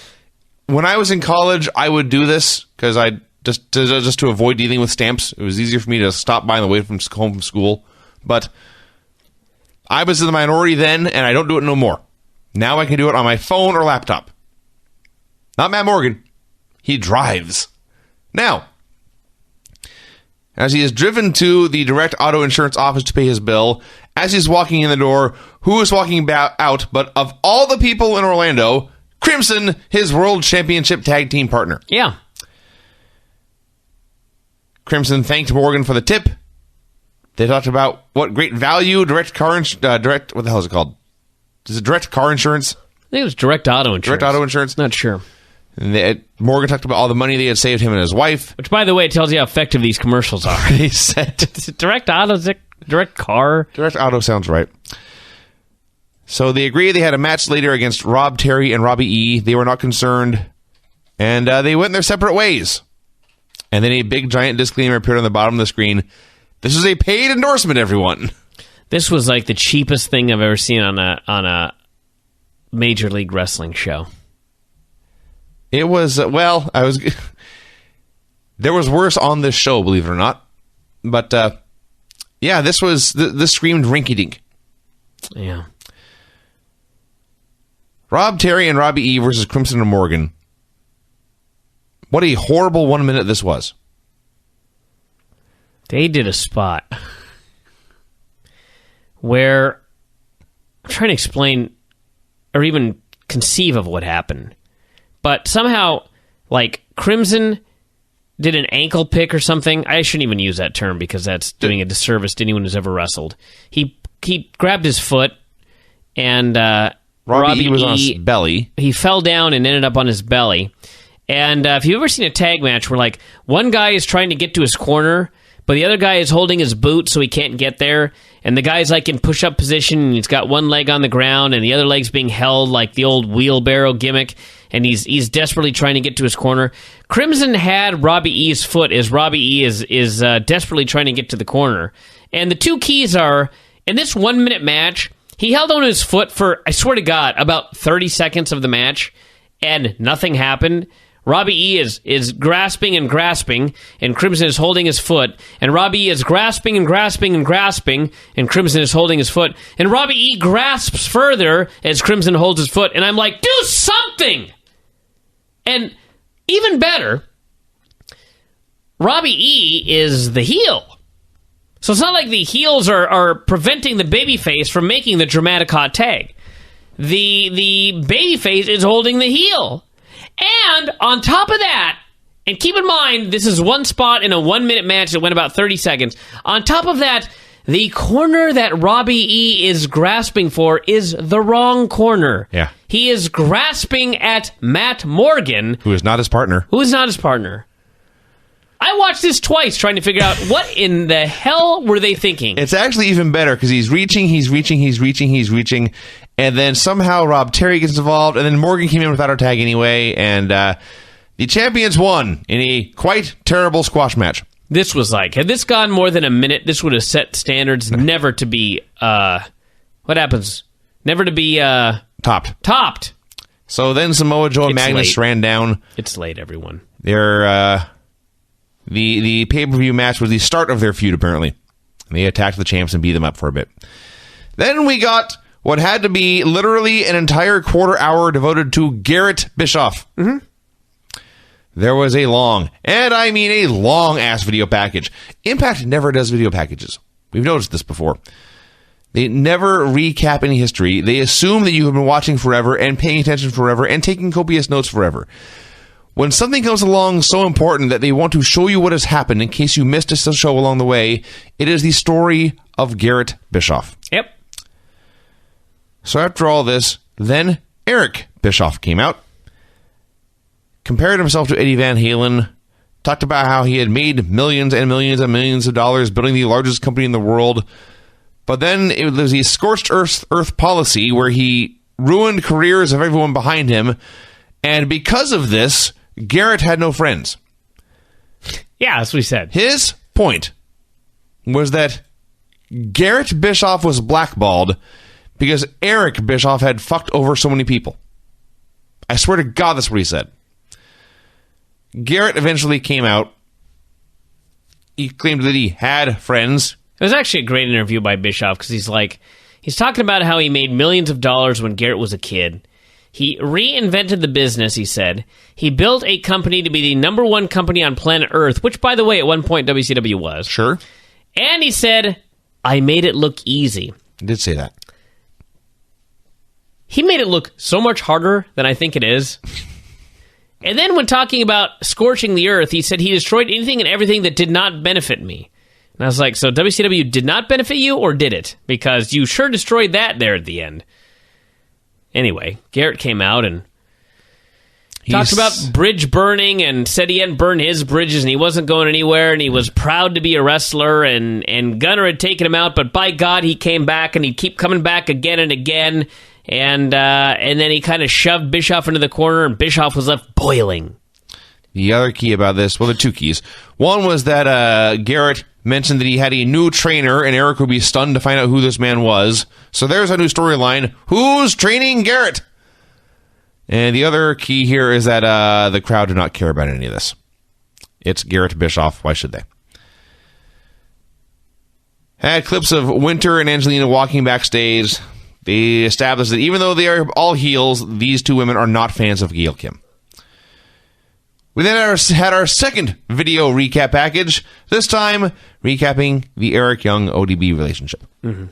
when I was in college, I would do this because I just to avoid dealing with stamps. It was easier for me to stop by on the way home from school. But I was in the minority then, and I don't do it no more. Now I can do it on my phone or laptop. Not Matt Morgan. He drives. Now, as he is driven to the Direct Auto Insurance office to pay his bill, as he's walking in the door, who is walking out but of all the people in Orlando, Crimson, his World Championship Tag Team partner. Yeah. Crimson thanked Morgan for the tip. They talked about what great value what the hell is it called? Is it Direct Car Insurance? I think it was Direct Auto Insurance. Direct Auto Insurance? Not sure. And Morgan talked about all the money they had saved him and his wife. Which, by the way, tells you how effective these commercials are. He said... Direct Auto, is it Direct Car? Direct Auto sounds right. So they agreed. They had a match later against Rob Terry and Robbie E. They were not concerned. And they went their separate ways. And then a big giant disclaimer appeared on the bottom of the screen. This is a paid endorsement, everyone. This was like the cheapest thing I've ever seen on a Major League Wrestling show. It was, there was worse on this show, believe it or not. But, this screamed rinky-dink. Yeah. Rob Terry and Robbie E. versus Crimson and Morgan. What a horrible 1 minute this was. They did a spot where I'm trying to explain or even conceive of what happened. But somehow, like, Crimson did an ankle pick or something. I shouldn't even use that term because that's doing a disservice to anyone who's ever wrestled. He grabbed his foot, and Robbie E was on his belly. He fell down and ended up on his belly. And if you've ever seen a tag match where, like, one guy is trying to get to his corner, but the other guy is holding his boot so he can't get there, and the guy's, like, in push-up position, and he's got one leg on the ground, and the other leg's being held like the old wheelbarrow gimmick, and he's desperately trying to get to his corner. Crimson had Robbie E's foot as Robbie E is desperately trying to get to the corner. And the two keys are, in this 1 minute match, he held on his foot for, I swear to God, about 30 seconds of the match, and nothing happened. Robbie E is grasping and grasping, and Crimson is holding his foot. And Robbie E is grasping and grasping and grasping, and Crimson is holding his foot. And Robbie E grasps further as Crimson holds his foot. And I'm like, do something! And even better, Robbie E is the heel. So it's not like the heels are preventing the babyface from making the dramatic hot tag. The babyface is holding the heel. And on top of that, and keep in mind, this is one spot in a 1 minute match that went about 30 seconds. On top of that, the corner that Robbie E is grasping for is the wrong corner. Yeah. He is grasping at Matt Morgan. Who is not his partner. I watched this twice trying to figure out what in the hell were they thinking. It's actually even better because he's reaching, and then somehow Rob Terry gets involved, and then Morgan came in without our tag anyway, and the champions won in a quite terrible squash match. This was like, had this gone more than a minute, this would have set standards never to be, what happens? Never to be, Topped. Topped. So then Samoa Joe and It's Magnus late. ran down. It's late, everyone. The pay-per-view match was the start of their feud, apparently. And they attacked the champs and beat them up for a bit. Then we got what had to be literally an entire quarter hour devoted to Garrett Bischoff. Mm-hmm. There was a long, and I mean a long-ass video package. Impact never does video packages. We've noticed this before. They never recap any history. They assume that you have been watching forever and paying attention forever and taking copious notes forever. When something comes along so important that they want to show you what has happened in case you missed a show along the way, it is the story of Garrett Bischoff. Yep. So after all this, then Eric Bischoff came out, compared himself to Eddie Van Halen, talked about how he had made millions and millions and millions of dollars building the largest company in the world. But then it was a scorched earth policy where he ruined careers of everyone behind him. And because of this, Garrett had no friends. Yeah, that's what he said. His point was that Garrett Bischoff was blackballed because Eric Bischoff had fucked over so many people. I swear to God, that's what he said. Garrett eventually came out. He claimed that he had friends. It was actually a great interview by Bischoff because he's talking about how he made millions of dollars when Garrett was a kid. He reinvented the business, he said. He built a company to be the number one company on planet Earth, which, by the way, at one point WCW was. Sure. And he said, I made it look easy. He did say that. He made it look so much harder than I think it is. And then when talking about scorching the earth, he said he destroyed anything and everything that did not benefit me. And I was like, so WCW did not benefit you, or did it? Because you sure destroyed that there at the end. Anyway, Garrett came out and talked about bridge burning and said he hadn't burned his bridges and he wasn't going anywhere and he was proud to be a wrestler and Gunner had taken him out, but by God, he came back and he'd keep coming back again and again. And then he kind of shoved Bischoff into the corner and Bischoff was left boiling. The other key about this, well, there are two keys. One was that Garrett mentioned that he had a new trainer, and Eric would be stunned to find out who this man was. So there's a new storyline. Who's training Garrett? And the other key here is that the crowd do not care about any of this. It's Garrett Bischoff. Why should they? Had clips of Winter and Angelina walking backstage. They established that even though they are all heels, these two women are not fans of Gail Kim. We then had our second video recap package, this time recapping the Eric Young ODB relationship. Mm-hmm.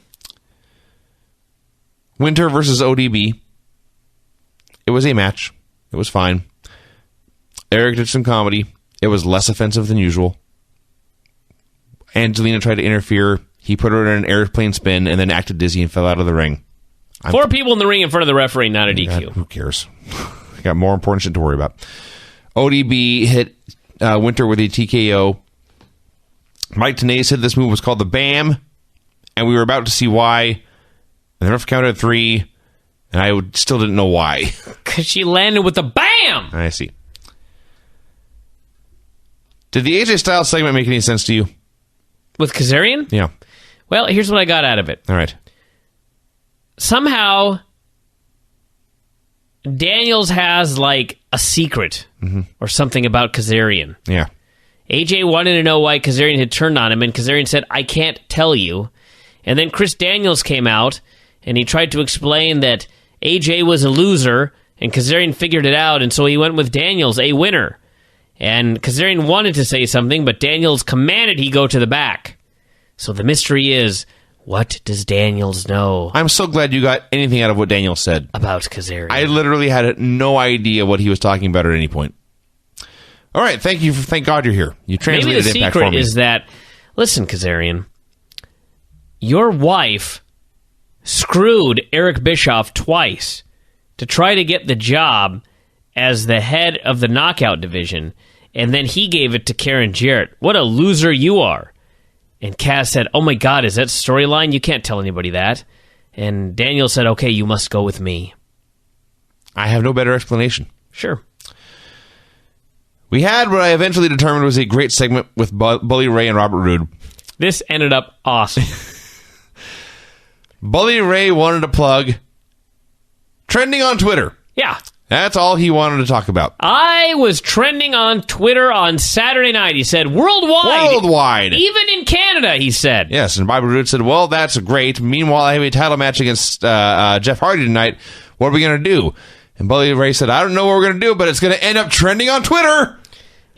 Winter versus ODB. It was a match. It was fine. Eric did some comedy. It was less offensive than usual. Angelina tried to interfere. He put her in an airplane spin and then acted dizzy and fell out of the ring. Four people in the ring in front of the referee, not a DQ. God, who cares? I got more important shit to worry about. ODB hit Winter with a TKO. Mike Tenay said this move was called the BAM, and we were about to see why. And the ref counted at 3, and I still didn't know why. Because she landed with the BAM! I see. Did the AJ Styles segment make any sense to you? With Kazarian? Yeah. Well, here's what I got out of it. All right. Somehow, Daniels has, like, a secret or something about Kazarian. Yeah. AJ wanted to know why Kazarian had turned on him, and Kazarian said, I can't tell you. And then Chris Daniels came out, and he tried to explain that AJ was a loser, and Kazarian figured it out, and so he went with Daniels, a winner. And Kazarian wanted to say something, but Daniels commanded he go to the back. So the mystery is, what does Daniels know I'm so glad you got anything out of what Daniels said. about Kazarian? I literally had no idea what he was talking about at any point. All right, thank you. Thank God you're here. You translated Maybe the Impact for secret me. is that, listen, Kazarian, your wife screwed Eric Bischoff twice to try to get the job as the head of the knockout division, and then he gave it to Karen Jarrett. What a loser you are. And Kaz said, oh my God, is that storyline? You can't tell anybody that. And Daniel said, okay, you must go with me. I have no better explanation. Sure. We had what I eventually determined was a great segment with Bully Ray and Robert Roode. This ended up awesome. Bully Ray wanted to plug trending on Twitter. Yeah. That's all he wanted to talk about. I was trending on Twitter on Saturday night. He said, worldwide. Worldwide. Even in Canada, he said. Yes, and Bobby Roode said, well, that's great. Meanwhile, I have a title match against Jeff Hardy tonight. What are we going to do? And Bully Ray said, I don't know what we're going to do, but it's going to end up trending on Twitter.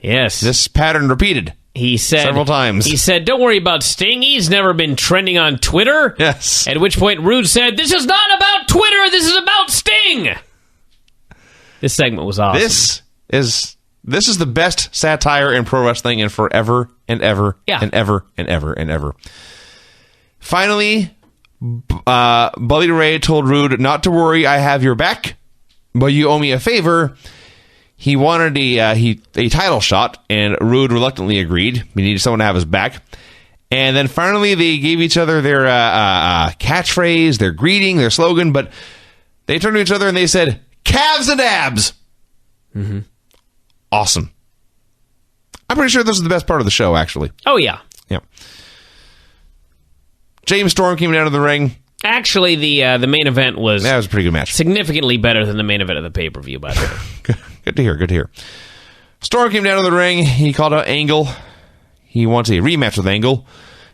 Yes. This pattern repeated. He said several times. He said, don't worry about Sting. He's never been trending on Twitter. Yes. At which point Rude said, this is not about Twitter. This is about Sting. This segment was awesome. This is the best satire in pro wrestling in forever and ever and ever and ever and ever. Finally, Bully Ray told Rude not to worry, I have your back, but you owe me a favor. He wanted a title shot, and Rude reluctantly agreed. He needed someone to have his back. And then finally, they gave each other their catchphrase, their greeting, their slogan, but they turned to each other and they said, calves and abs. Mm-hmm. Awesome. I'm pretty sure this is the best part of the show, actually. Oh, yeah. Yeah. James Storm came down to the ring. Actually, the main event was... That was a pretty good match. Significantly better than the main event of the pay-per-view, by the way. Good to hear. Storm came down to the ring. He called out Angle. He wants a rematch with Angle.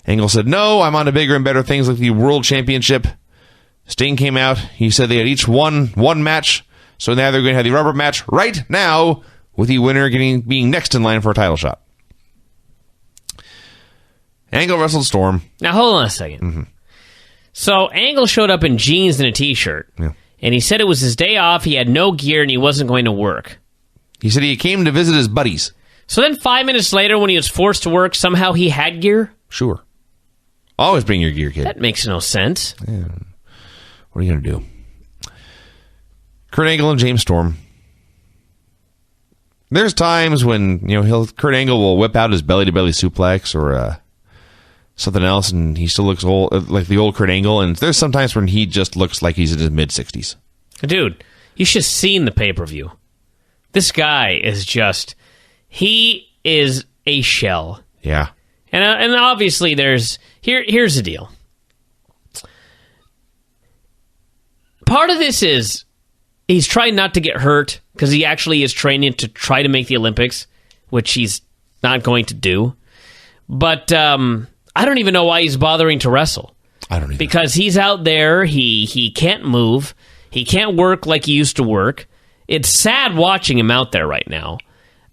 Angle said, no, I'm on to bigger and better things like the World Championship. Sting came out. He said they had each won one match. So now they're going to have the rubber match right now with the winner being next in line for a title shot. Angle wrestled Storm. Now, hold on a second. Mm-hmm. So, Angle showed up in jeans and a t-shirt. Yeah. And he said it was his day off, he had no gear, and he wasn't going to work. He said he came to visit his buddies. So then 5 minutes later, when he was forced to work, somehow he had gear? Sure. Always bring your gear, kid. That makes no sense. Yeah. What are you going to do? Kurt Angle and James Storm. There's times when, Kurt Angle will whip out his belly-to-belly suplex or something else, and he still looks old, like the old Kurt Angle, and there's sometimes when he just looks like he's in his mid-60s. Dude, you should have seen the pay-per-view. This guy is just... He is a shell. Yeah. And obviously there's... Here's the deal. Part of this is he's trying not to get hurt because he actually is training to try to make the Olympics, which he's not going to do. But I don't even know why he's bothering to wrestle. I don't either. Because he's out there, he can't move, he can't work like he used to work. It's sad watching him out there right now.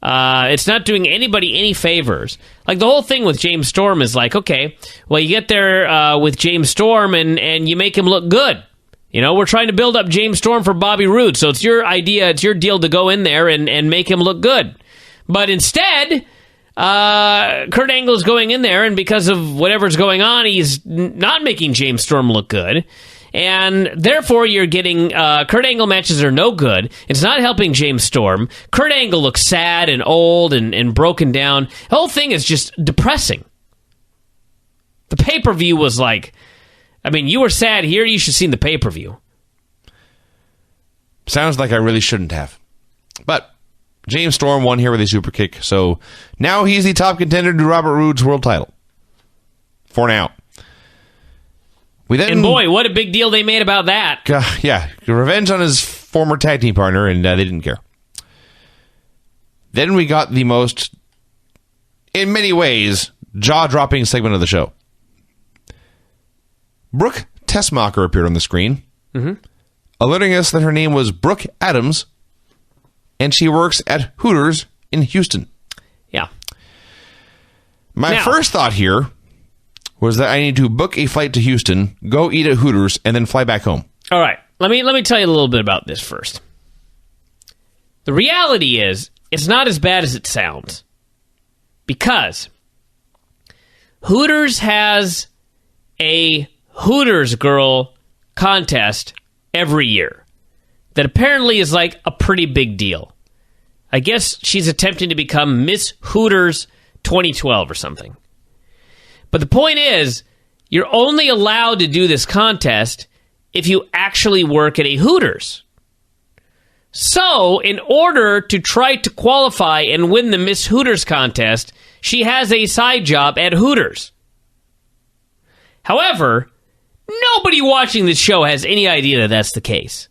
It's not doing anybody any favors. Like, the whole thing with James Storm is like, okay, well, you get there with James Storm and you make him look good. We're trying to build up James Storm for Bobby Roode, so it's your idea, it's your deal to go in there and make him look good. But instead, Kurt Angle is going in there, and because of whatever's going on, he's not making James Storm look good. And therefore, you're getting Kurt Angle matches are no good. It's not helping James Storm. Kurt Angle looks sad and old and broken down. The whole thing is just depressing. The pay-per-view was like... you were sad here. You should have seen the pay-per-view. Sounds like I really shouldn't have. But James Storm won here with a super kick. So now he's the top contender to Robert Roode's world title. For now. And boy, what a big deal they made about that. Yeah. Revenge on his former tag team partner, and they didn't care. Then we got the most, in many ways, jaw-dropping segment of the show. Brooke Tessmacher appeared on the screen, alerting us that her name was Brooke Adams, and she works at Hooters in Houston. Yeah. My first thought here was that I need to book a flight to Houston, go eat at Hooters, and then fly back home. All right. Let me tell you a little bit about this first. The reality is, it's not as bad as it sounds. Because Hooters has a Hooters Girl contest every year that apparently is like a pretty big deal. I guess she's attempting to become Miss Hooters 2012 or something. But the point is, you're only allowed to do this contest if you actually work at a Hooters. So, in order to try to qualify and win the Miss Hooters contest, she has a side job at Hooters. However, nobody watching this show has any idea that that's the case.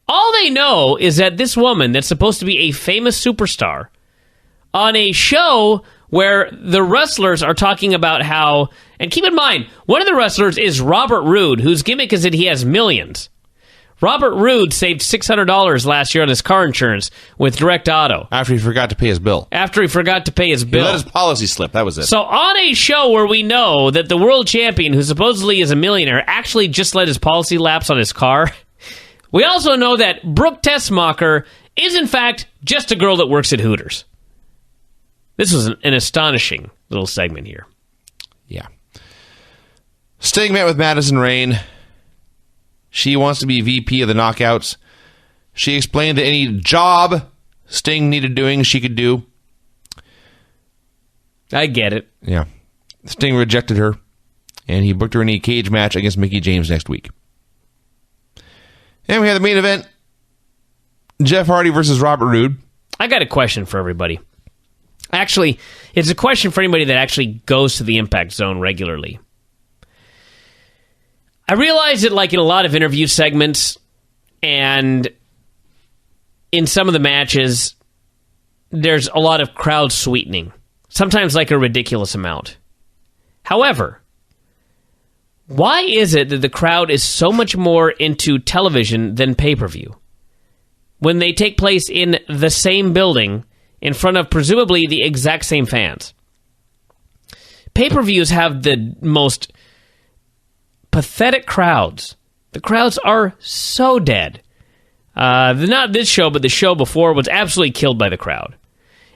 All they know is that this woman that's supposed to be a famous superstar on a show where the wrestlers are talking about how, and keep in mind, one of the wrestlers is Robert Roode, whose gimmick is that he has millions. Robert Roode saved $600 last year on his car insurance with Direct Auto. After he forgot to pay his bill. He He let his policy slip. That was it. So on a show where we know that the world champion, who supposedly is a millionaire, actually just let his policy lapse on his car, we also know that Brooke Tessmacher is, in fact, just a girl that works at Hooters. This was an astonishing little segment here. Yeah. Sting met with Madison Rayne. She wants to be VP of the Knockouts. She explained that any job Sting needed doing, she could do. I get it. Yeah. Sting rejected her, and he booked her in a cage match against Mickie James next week. And we had the main event, Jeff Hardy versus Robert Roode. I got a question for everybody. Actually, it's a question for anybody that actually goes to the Impact Zone regularly. I realize that, like in a lot of interview segments and in some of the matches, there's a lot of crowd sweetening, sometimes like a ridiculous amount. However, why is it that the crowd is so much more into television than pay-per-view when they take place in the same building in front of presumably the exact same fans? Pay-per-views have the most pathetic crowds. The crowds are so dead. Not this show, but the show before was absolutely killed by the crowd.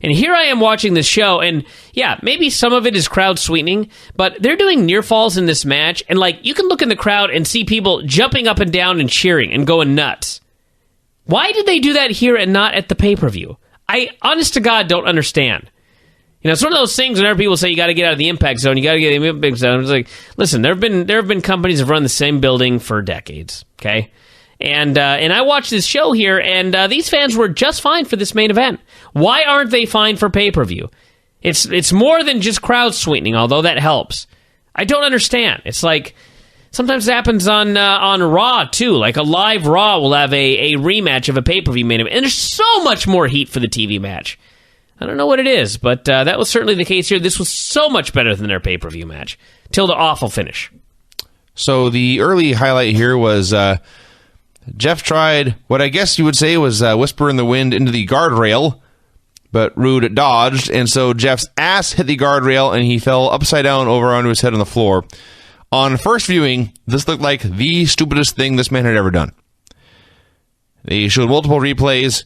And here I am watching this show, and yeah, maybe some of it is crowd sweetening, but they're doing near falls in this match, and like you can look in the crowd and see people jumping up and down and cheering and going nuts. Why did they do that here and not at the pay-per-view? I, honest to God, don't understand. You know, it's one of those things whenever people say you got to get out of the Impact Zone, you got to get out of the Impact Zone. It's like, listen, there have been companies that have run the same building for decades, okay? And I watched this show here, and these fans were just fine for this main event. Why aren't they fine for pay-per-view? It's more than just crowd sweetening, although that helps. I don't understand. It's like sometimes it happens on Raw too. Like a live Raw will have a rematch of a pay-per-view main event, and there's so much more heat for the TV match. I don't know what it is, but that was certainly the case here. This was so much better than their pay-per-view match, till the awful finish. So the early highlight here was Jeff tried what I guess you would say was whisper in the wind into the guardrail, but Roode dodged, and so Jeff's ass hit the guardrail, and he fell upside down over onto his head on the floor. On first viewing, this looked like the stupidest thing this man had ever done. They showed multiple replays.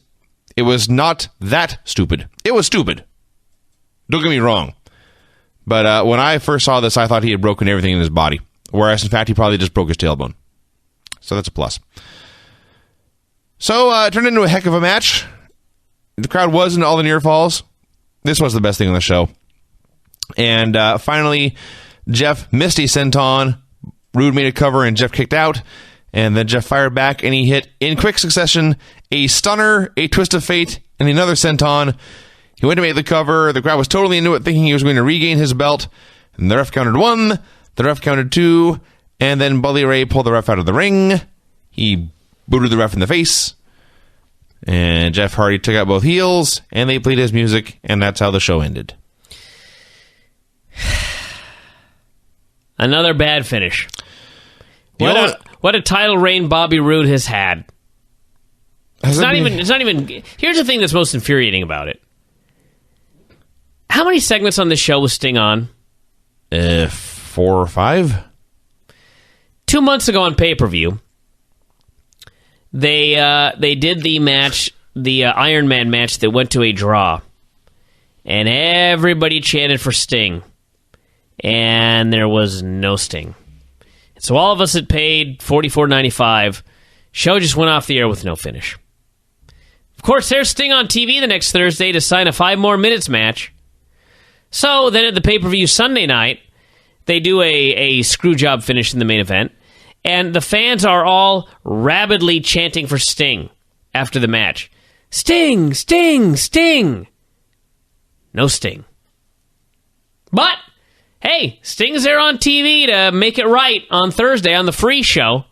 It was not that stupid. It was stupid. Don't get me wrong. But when I first saw this, I thought he had broken everything in his body, whereas in fact he probably just broke his tailbone. So that's a plus. So it turned into a heck of a match. The crowd was into all the near falls. This was the best thing on the show. And finally, Jeff missed a senton. Roode made a cover and Jeff kicked out. And then Jeff fired back and he hit, in quick succession, a stunner, a twist of fate, and another senton. He went to make the cover. The crowd was totally into it, thinking he was going to regain his belt. And the ref counted 1, the ref counted 2, and then Bully Ray pulled the ref out of the ring. He booted the ref in the face. And Jeff Hardy took out both heels, and they played his music, and that's how the show ended. Another bad finish. What a title reign Bobby Roode has had. It's not even. Here's the thing that's most infuriating about it. How many segments on this show was Sting on? 4 or 5. 2 months ago on pay-per-view, they did the match, the Iron Man match that went to a draw, and everybody chanted for Sting, and there was no Sting. So all of us had paid $44.95. Show just went off the air with no finish. Of course, there's Sting on TV the next Thursday to sign a 5 more minutes match. So then at the pay-per-view Sunday night, they do a screw job finish in the main event, and the fans are all rabidly chanting for Sting after the match. Sting! Sting! Sting! No Sting. But hey, Sting's there on TV to make it right on Thursday on the free show.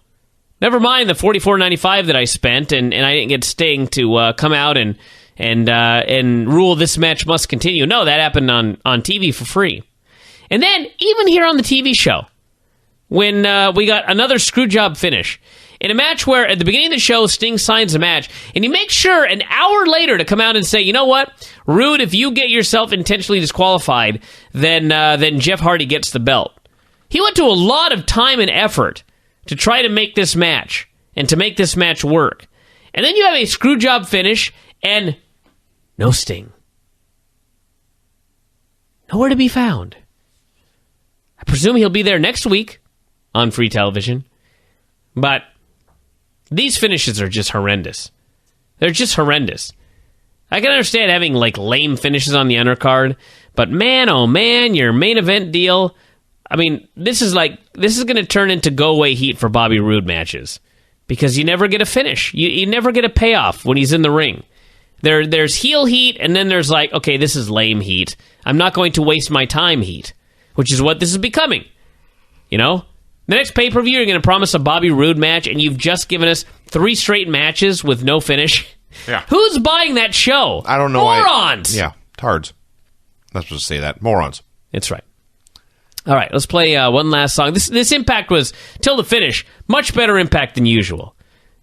Never mind the $44.95 that I spent, and I didn't get Sting to come out and rule this match must continue. No, that happened on TV for free. And then, even here on the TV show, when we got another screwjob finish, in a match where at the beginning of the show, Sting signs a match, and he makes sure an hour later to come out and say, you know what, Rude, if you get yourself intentionally disqualified, then Jeff Hardy gets the belt. He went to a lot of time and effort to try to make this match, and to make this match work. And then you have a screwjob finish, and no Sting. Nowhere to be found. I presume he'll be there next week on free television. But these finishes are just horrendous. They're just horrendous. I can understand having like lame finishes on the undercard, but man, oh man, your main event deal. I mean, this is going to turn into go-away heat for Bobby Roode matches because you never get a finish. You never get a payoff when he's in the ring. There's heel heat, and then there's like, okay, this is lame heat. I'm not going to waste my time heat, which is what this is becoming. You know? The next pay-per-view, you're going to promise a Bobby Roode match, and you've just given us 3 straight matches with no finish. Yeah. Who's buying that show? I don't know. Morons! Yeah, tards. That's supposed to say that. Morons. That's right. All right, let's play one last song. This Impact was, till the finish, much better Impact than usual.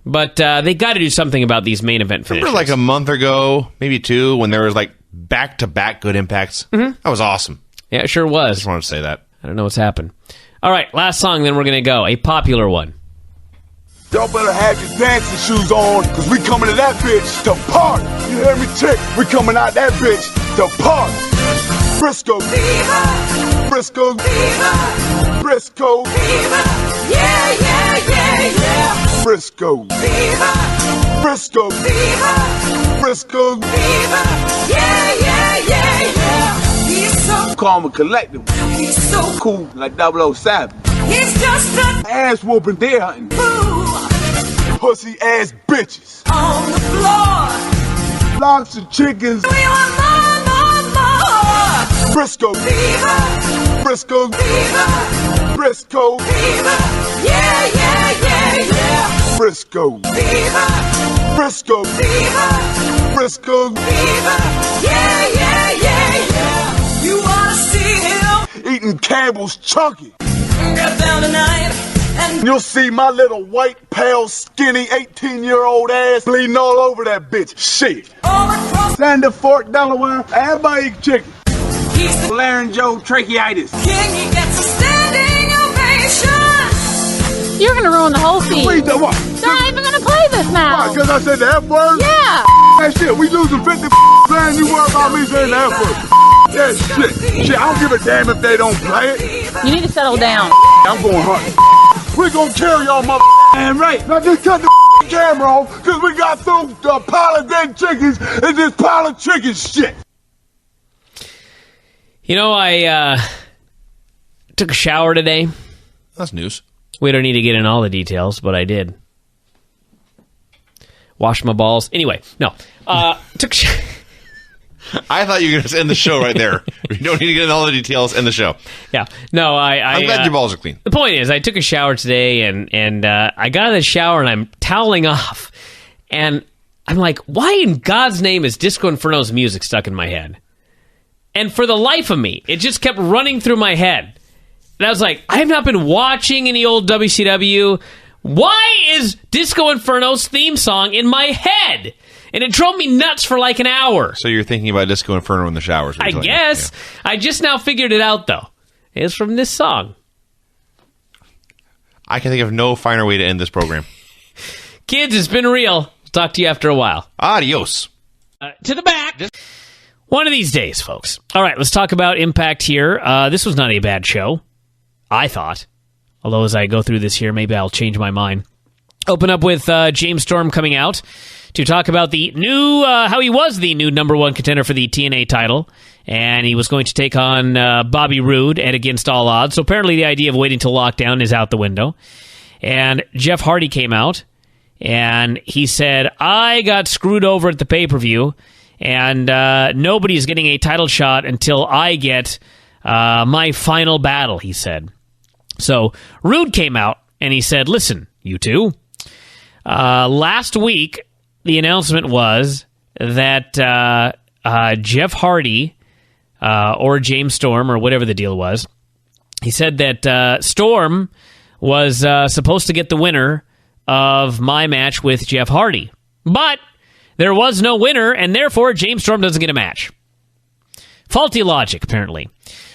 But they got to do something about these main event finishes. Remember like a month ago, maybe 2, when there was like back-to-back good Impacts? Mm-hmm. That was awesome. Yeah, it sure was. I just wanted to say that. I don't know what's happened. All right, last song, then we're going to go. A popular one. Y'all better have your dancing shoes on, cause we coming to that bitch to party. You hear me, chick? We coming out that bitch to party. Frisco, Viva! Frisco, Viva! Frisco, Viva! Yeah, yeah, yeah, yeah! Frisco, Viva! Frisco, Viva! Frisco, Viva! Yeah, yeah, yeah, yeah! He's so calm and collected. He's so cool, like 007. He's just an ass whooping deer hunting. Pussy ass bitches on the floor. Lots of chickens. We want more. Frisco, Viva! Frisco, Viva! Frisco, Viva! Yeah, yeah, yeah, yeah! Frisco, Viva! Frisco, Viva! Frisco, Viva! Yeah, yeah, yeah, yeah! You wanna see him eating Campbell's Chunky? Get down tonight. And you'll see my little white, pale, skinny 18-year-old ass bleeding all over that bitch. Shit. Sander Fort, Delaware. Everybody eat chicken. Laryngotracheitis. King, he gets a standing ovation. You're gonna ruin the whole scene. Wait, what? They're not even gonna play this now. Why? Because I said the F word? Yeah. That shit, we losing 50 grand. You worry about me saying the F word. Yeah, shit. I don't give a damn if they don't play it. You need to settle down. I'm going hunting. We're gonna kill y'all, damn right. Now just cut the camera off, because we got through a pile of dead chickens and this pile of chicken shit. You know, I took a shower today. That's news. We don't need to get in all the details, but I did. Washed my balls. Anyway, no. Took a shower. I thought you were going to end the show right there. We don't need to get into all the details. End the show. Yeah. No, I'm glad your balls are clean. The point is, I took a shower today, and I got out of the shower, and I'm toweling off. And I'm like, why in God's name is Disco Inferno's music stuck in my head? And for the life of me, it just kept running through my head. And I was like, I have not been watching any old WCW. Why is Disco Inferno's theme song in my head? And it drove me nuts for like an hour. So you're thinking about Disco Inferno in the showers? I guess. Yeah. I just now figured it out, though. It's from this song. I can think of no finer way to end this program. Kids, it's been real. Talk to you after a while. Adios. To the back. One of these days, folks. All right, let's talk about Impact here. This was not a bad show, I thought. Although as I go through this here, maybe I'll change my mind. Open up with James Storm coming out to talk about the new, how he was the new number one contender for the TNA title, and he was going to take on Bobby Roode at Against All Odds. So apparently the idea of waiting till lockdown is out the window. And Jeff Hardy came out, and he said, I got screwed over at the pay-per-view, and nobody's getting a title shot until I get my final battle, he said. So Roode came out, and he said, listen, you two, Last week, the announcement was that Jeff Hardy or James Storm, or whatever the deal was, he said that Storm was supposed to get the winner of my match with Jeff Hardy. But there was no winner, and therefore James Storm doesn't get a match. Faulty logic, apparently.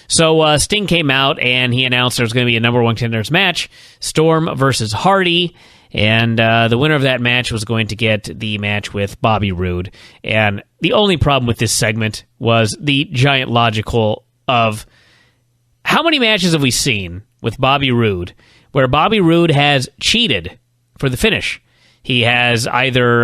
So Sting came out, and he announced there's going to be a number one contenders match, Storm versus Hardy, and the winner of that match was going to get the match with Bobby Roode. And the only problem with this segment was the giant logical of how many matches have we seen with Bobby Roode where Bobby Roode has cheated for the finish? He has either,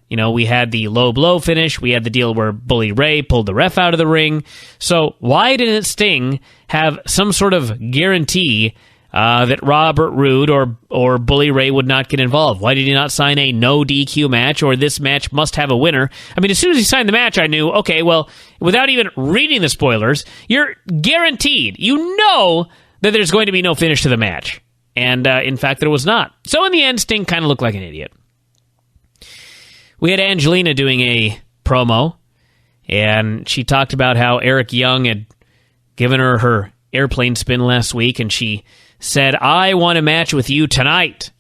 we had the low blow finish. We had the deal where Bully Ray pulled the ref out of the ring. So why didn't Sting have some sort of guarantee that Robert Roode or Bully Ray would not get involved? Why did he not sign a no DQ match, or this match must have a winner? I mean, as soon as he signed the match, I knew, okay, well, without even reading the spoilers, you're guaranteed. You know that there's going to be no finish to the match. And, in fact, there was not. So, in the end, Sting kind of looked like an idiot. We had Angelina doing a promo, and she talked about how Eric Young had given her airplane spin last week, and she said, "I want a match with you tonight."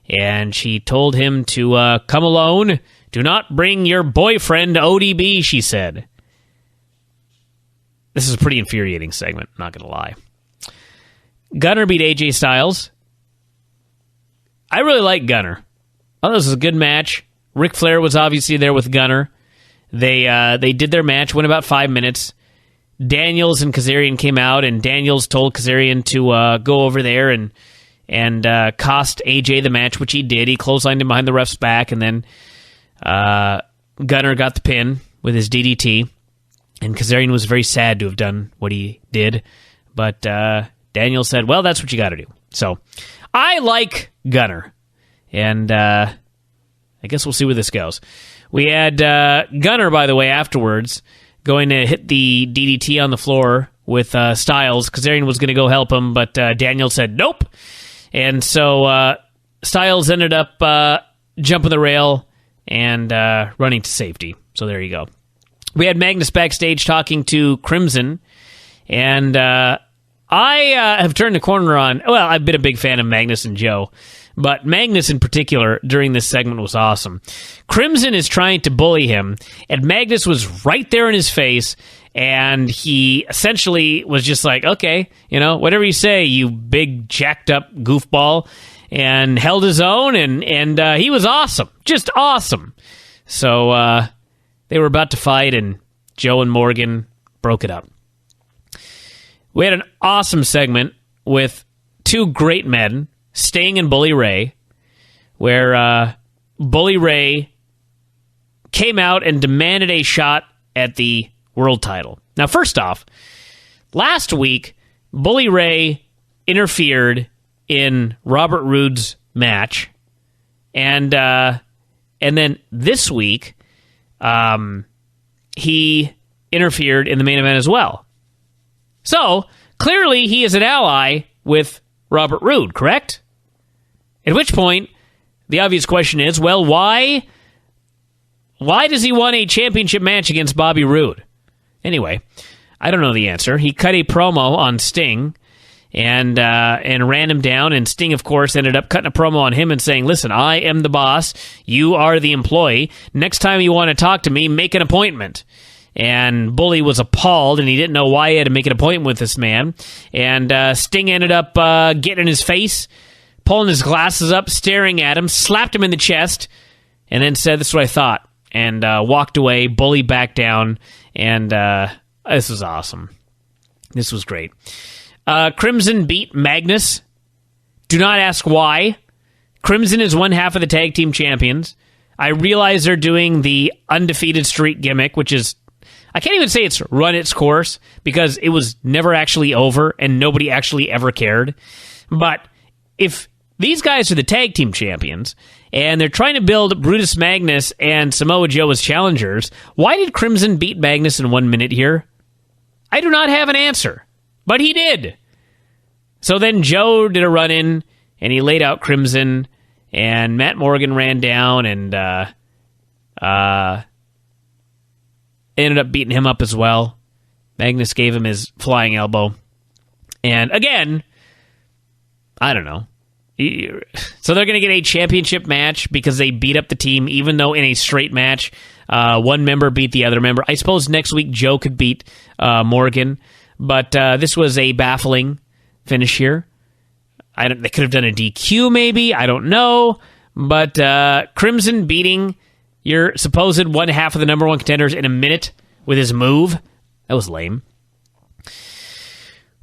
And she told him to come alone. "Do not bring your boyfriend, ODB," she said. This is a pretty infuriating segment, not going to lie. Gunner beat AJ Styles. I really like Gunner. Oh, this was a good match. Ric Flair was obviously there with Gunner. They did their match, went about 5 minutes. Daniels and Kazarian came out, and Daniels told Kazarian to go over there and cost AJ the match, which he did. He clotheslined him behind the ref's back, and then Gunner got the pin with his DDT. And Kazarian was very sad to have done what he did. But Daniels said, well, that's what you got to do. So I like Gunner. And I guess we'll see where this goes. We had Gunner, by the way, afterwards, going to hit the DDT on the floor with Styles. Kazarian was going to go help him, but Daniel said nope. And so Styles ended up jumping the rail and running to safety. So there you go. We had Magnus backstage talking to Crimson, and I have turned the corner on... Well, I've been a big fan of Magnus and Joe, but Magnus in particular during this segment was awesome. Crimson is trying to bully him, and Magnus was right there in his face, and he essentially was just like, okay, whatever you say, you big jacked up goofball, and held his own, and he was awesome. Just awesome. So they were about to fight, and Joe and Morgan broke it up. We had an awesome segment with two great men, Sting and Bully Ray, where Bully Ray came out and demanded a shot at the world title. Now, first off, last week, Bully Ray interfered in Robert Roode's match, and then this week, he interfered in the main event as well. So, clearly he is an ally with Robert Roode, correct? At which point, the obvious question is, well, why does he want a championship match against Bobby Roode? Anyway, I don't know the answer. He cut a promo on Sting and ran him down, and Sting, of course, ended up cutting a promo on him and saying, listen, I am the boss, you are the employee. Next time you want to talk to me, make an appointment. And Bully was appalled, and he didn't know why he had to make an appointment with this man. And Sting ended up getting in his face, pulling his glasses up, staring at him, slapped him in the chest, and then said, this is what I thought, and walked away. Bully backed down, and this was awesome. This was great. Crimson beat Magnus. Do not ask why. Crimson is one half of the tag team champions. I realize they're doing the undefeated streak gimmick, which is... I can't even say it's run its course, because it was never actually over and nobody actually ever cared. But if these guys are the tag team champions and they're trying to build Brutus Magnus and Samoa Joe as challengers, why did Crimson beat Magnus in 1 minute here? I do not have an answer, but he did. So then Joe did a run-in and he laid out Crimson, And Matt Morgan ran down and ended up beating him up as well. Magnus gave him his flying elbow. And again, I don't know. So they're going to get a championship match because they beat up the team, even though in a straight match, one member beat the other member. I suppose next week Joe could beat Morgan, but this was a baffling finish here. They could have done a DQ maybe. I don't know. But Crimson beating your supposed one half of the number one contenders in a minute with his move. That was lame.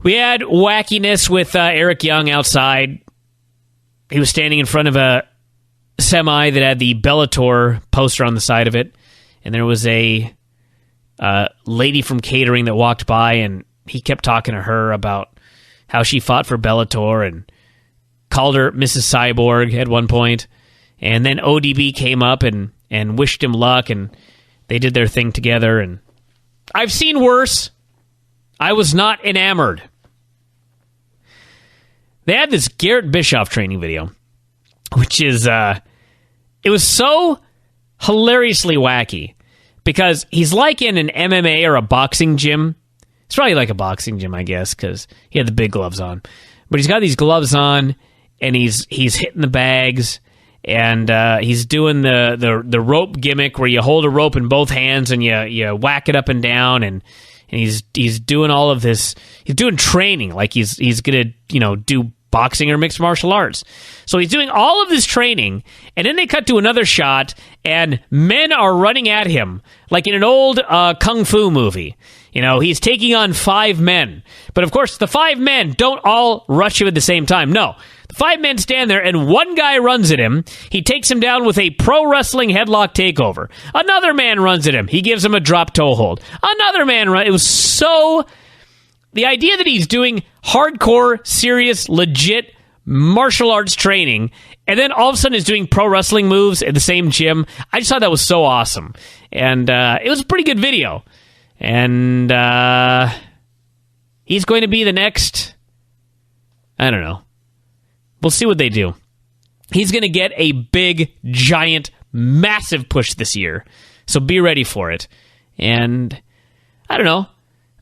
We had wackiness with Eric Young outside. He was standing in front of a semi that had the Bellator poster on the side of it. And there was a lady from catering that walked by, and he kept talking to her about how she fought for Bellator and called her Mrs. Cyborg at one point. And then ODB came up and wished him luck, and they did their thing together. And I've seen worse. I was not enamored. They had this Garrett Bischoff training video, which is, it was so hilariously wacky because he's like in an MMA or a boxing gym. It's probably like a boxing gym, I guess, because he had the big gloves on. But he's got these gloves on, and he's hitting the bags, and he's doing the rope gimmick where you hold a rope in both hands and you whack it up and down, and he's doing all of this. He's doing training like he's gonna do boxing or mixed martial arts. So he's doing all of this training, and then they cut to another shot, and men are running at him like in an old kung fu movie. He's taking on 5 men. But of course, the 5 men don't all rush him at the same time. No. The 5 men stand there, and one guy runs at him. He takes him down with a pro wrestling headlock takeover. Another man runs at him. He gives him a drop toe hold. Another man runs. It was so... The idea that he's doing hardcore, serious, legit martial arts training, and then all of a sudden is doing pro wrestling moves at the same gym, I just thought that was so awesome. And it was a pretty good video. And he's going to be the next... I don't know. We'll see what they do. He's going to get a big, giant, massive push this year. So be ready for it. And I don't know.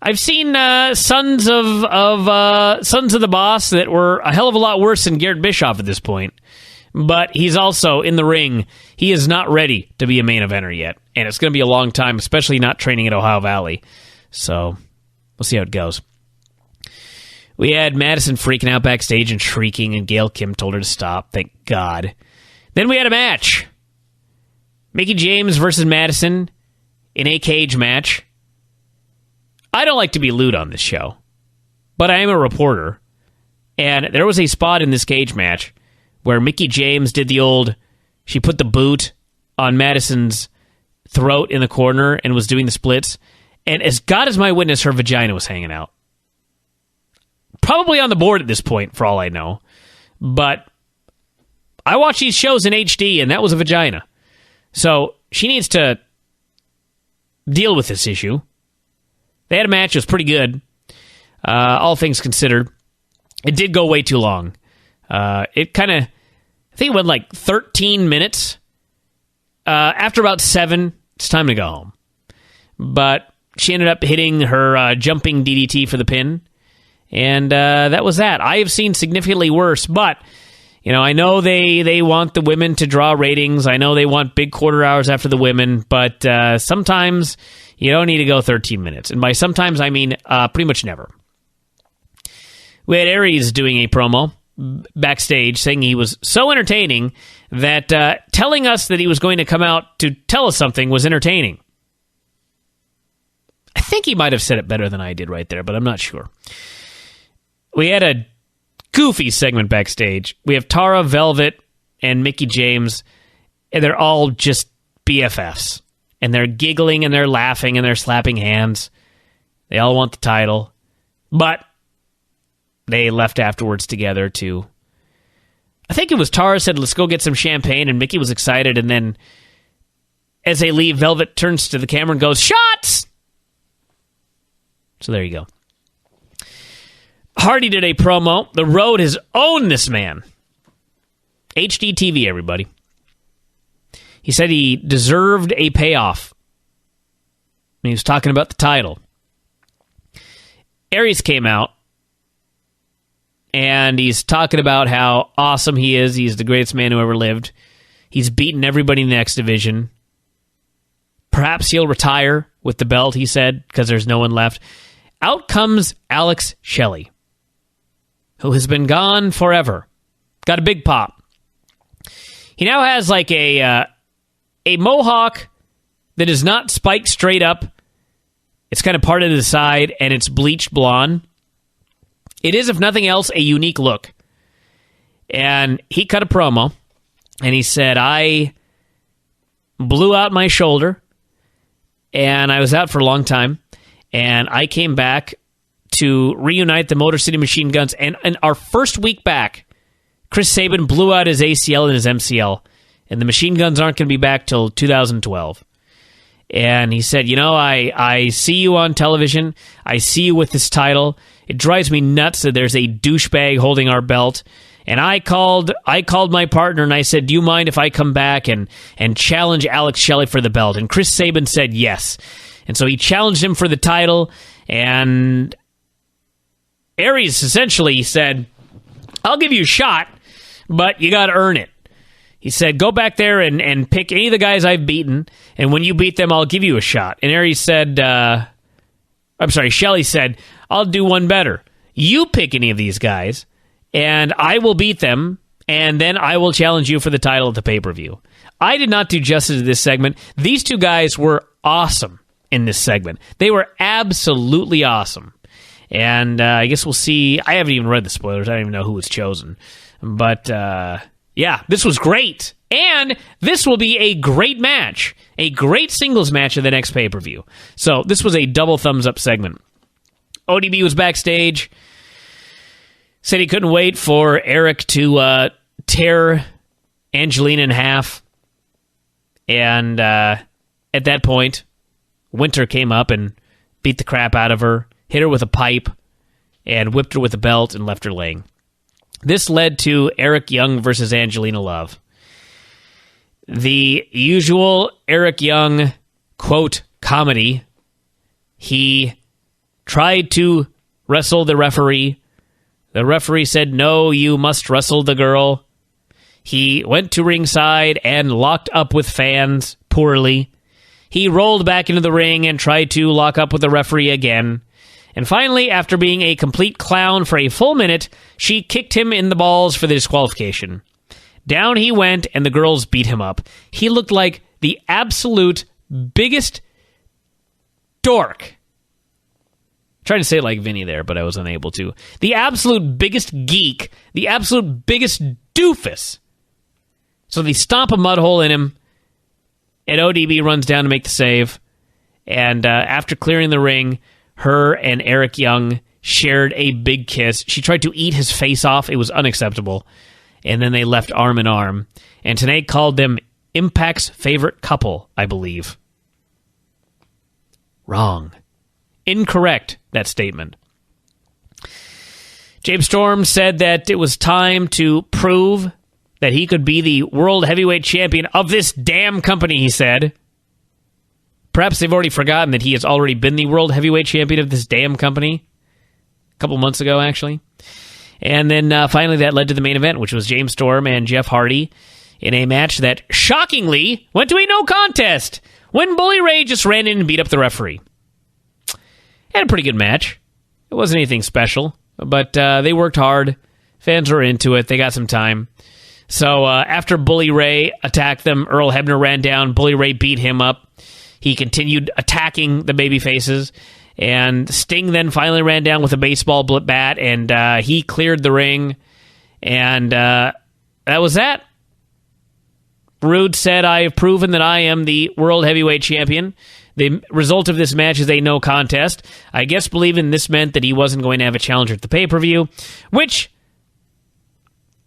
I've seen sons of the Boss that were a hell of a lot worse than Garrett Bischoff at this point. But he's also in the ring. He is not ready to be a main eventer yet. And it's going to be a long time, especially not training at Ohio Valley. So we'll see how it goes. We had Madison freaking out backstage and shrieking, and Gail Kim told her to stop. Thank God. Then we had a match. Mickie James versus Madison in a cage match. I don't like to be lewd on this show, but I am a reporter. And there was a spot in this cage match where Mickie James did the old, she put the boot on Madison's throat in the corner and was doing the splits. And as God is my witness, her vagina was hanging out. Probably on the board at this point, for all I know. But I watch these shows in HD, and that was a vagina. So she needs to deal with this issue. They had a match. It was pretty good. All things considered. It did go way too long. It kind of, I think it went like 13 minutes. After about 7, it's time to go home. But she ended up hitting her jumping DDT for the pin. And that was that. I have seen significantly worse, but I know they want the women to draw ratings. I know they want big quarter hours after the women, but sometimes you don't need to go 13 minutes. And by sometimes, I mean pretty much never. We had Aries doing a promo backstage saying he was so entertaining that telling us that he was going to come out to tell us something was entertaining. I think he might have said it better than I did right there, but I'm not sure. We had a goofy segment backstage. We have Tara, Velvet, and Mickie James, and they're all just BFFs. And they're giggling, and they're laughing, and they're slapping hands. They all want the title. But they left afterwards together to... I think it was Tara said, let's go get some champagne, and Mickie was excited, and then as they leave, Velvet turns to the camera and goes, shots! So there you go. Hardy did a promo. The Road has owned this man. HDTV, everybody. He said he deserved a payoff. And he was talking about the title. Aries came out, and he's talking about how awesome he is. He's the greatest man who ever lived. He's beaten everybody in the X division. Perhaps he'll retire with the belt, he said, because there's no one left. Out comes Alex Shelley, who has been gone forever. Got a big pop. He now has like a mohawk that is not spiked straight up. It's kind of parted to the side, and it's bleached blonde. It is, if nothing else, a unique look. And he cut a promo, and he said, I blew out my shoulder, and I was out for a long time, and I came back to reunite the Motor City Machine Guns. And in our first week back, Chris Sabin blew out his ACL and his MCL, and the Machine Guns aren't going to be back till 2012. And he said, I see you on television. I see you with this title. It drives me nuts that there's a douchebag holding our belt. And I called my partner and I said, do you mind if I come back and challenge Alex Shelley for the belt? And Chris Sabin said yes. And so he challenged him for the title. And Aries essentially said, I'll give you a shot, but you got to earn it. He said, go back there and pick any of the guys I've beaten, and when you beat them, I'll give you a shot. And Aries said, Shelley said, I'll do one better. You pick any of these guys, and I will beat them, and then I will challenge you for the title at the pay-per-view. I did not do justice to this segment. These two guys were awesome in this segment. They were absolutely awesome. And I guess we'll see. I haven't even read the spoilers. I don't even know who was chosen. But, yeah, this was great. And this will be a great match. A great singles match of the next pay-per-view. So this was a double thumbs-up segment. ODB was backstage. Said he couldn't wait for Eric to tear Angelina in half. And at that point, Winter came up and beat the crap out of her, hit her with a pipe, and whipped her with a belt and left her laying. This led to Eric Young versus Angelina Love. The usual Eric Young, quote, comedy. He tried to wrestle the referee. The referee said, no, you must wrestle the girl. He went to ringside and locked up with fans poorly. He rolled back into the ring and tried to lock up with the referee again. And finally, after being a complete clown for a full minute, she kicked him in the balls for the disqualification. Down he went, and the girls beat him up. He looked like the absolute biggest dork. Trying to say it like Vinny there, but I was unable to. The absolute biggest geek. The absolute biggest doofus. So they stomp a mud hole in him, and ODB runs down to make the save. And after clearing the ring, her and Eric Young shared a big kiss. She tried to eat his face off. It was unacceptable. And then they left arm in arm. And Tenay called them Impact's favorite couple, I believe. Wrong. Incorrect, that statement. James Storm said that it was time to prove that he could be the world heavyweight champion of this damn company, he said. Perhaps they've already forgotten that he has already been the world heavyweight champion of this damn company. A couple months ago, actually. And then finally that led to the main event, which was James Storm and Jeff Hardy in a match that shockingly went to a no contest when Bully Ray just ran in and beat up the referee. Had a pretty good match. It wasn't anything special, but they worked hard. Fans were into it. They got some time. So after Bully Ray attacked them, Earl Hebner ran down. Bully Ray beat him up. He continued attacking the babyfaces. And Sting then finally ran down with a baseball bat, and he cleared the ring. And that was that. Rude said, I have proven that I am the world heavyweight champion. The result of this match is a no contest. I guess believing this meant that he wasn't going to have a challenger at the pay-per-view, which,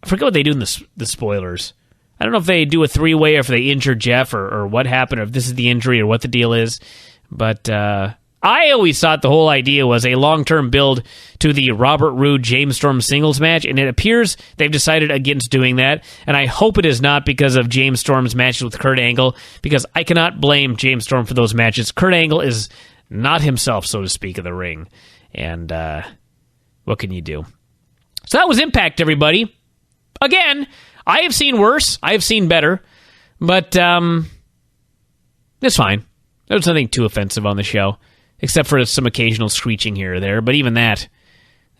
I forget what they do in the spoilers. I don't know if they do a three-way or if they injure Jeff or what happened, or if this is the injury or what the deal is. But I always thought the whole idea was a long-term build to the Robert Roode James Storm singles match, and it appears they've decided against doing that, and I hope it is not because of James Storm's matches with Kurt Angle, because I cannot blame James Storm for those matches. Kurt Angle is not himself, so to speak, in the ring, and what can you do? So that was Impact, everybody. Again, I have seen worse, I have seen better, but it's fine. There was nothing too offensive on the show, except for some occasional screeching here or there. But even that,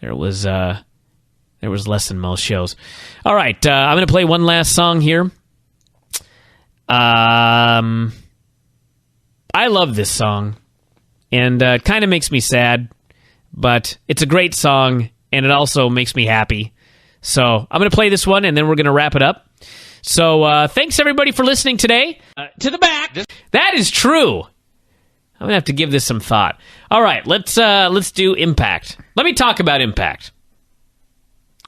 there was less than most shows. All right, I'm going to play one last song here. I love this song, and it kind of makes me sad, but it's a great song, and it also makes me happy. So I'm going to play this one, and then we're going to wrap it up. So thanks, everybody, for listening today. To the back. That is true. I'm going to have to give this some thought. All right, let's do Impact. Let me talk about Impact.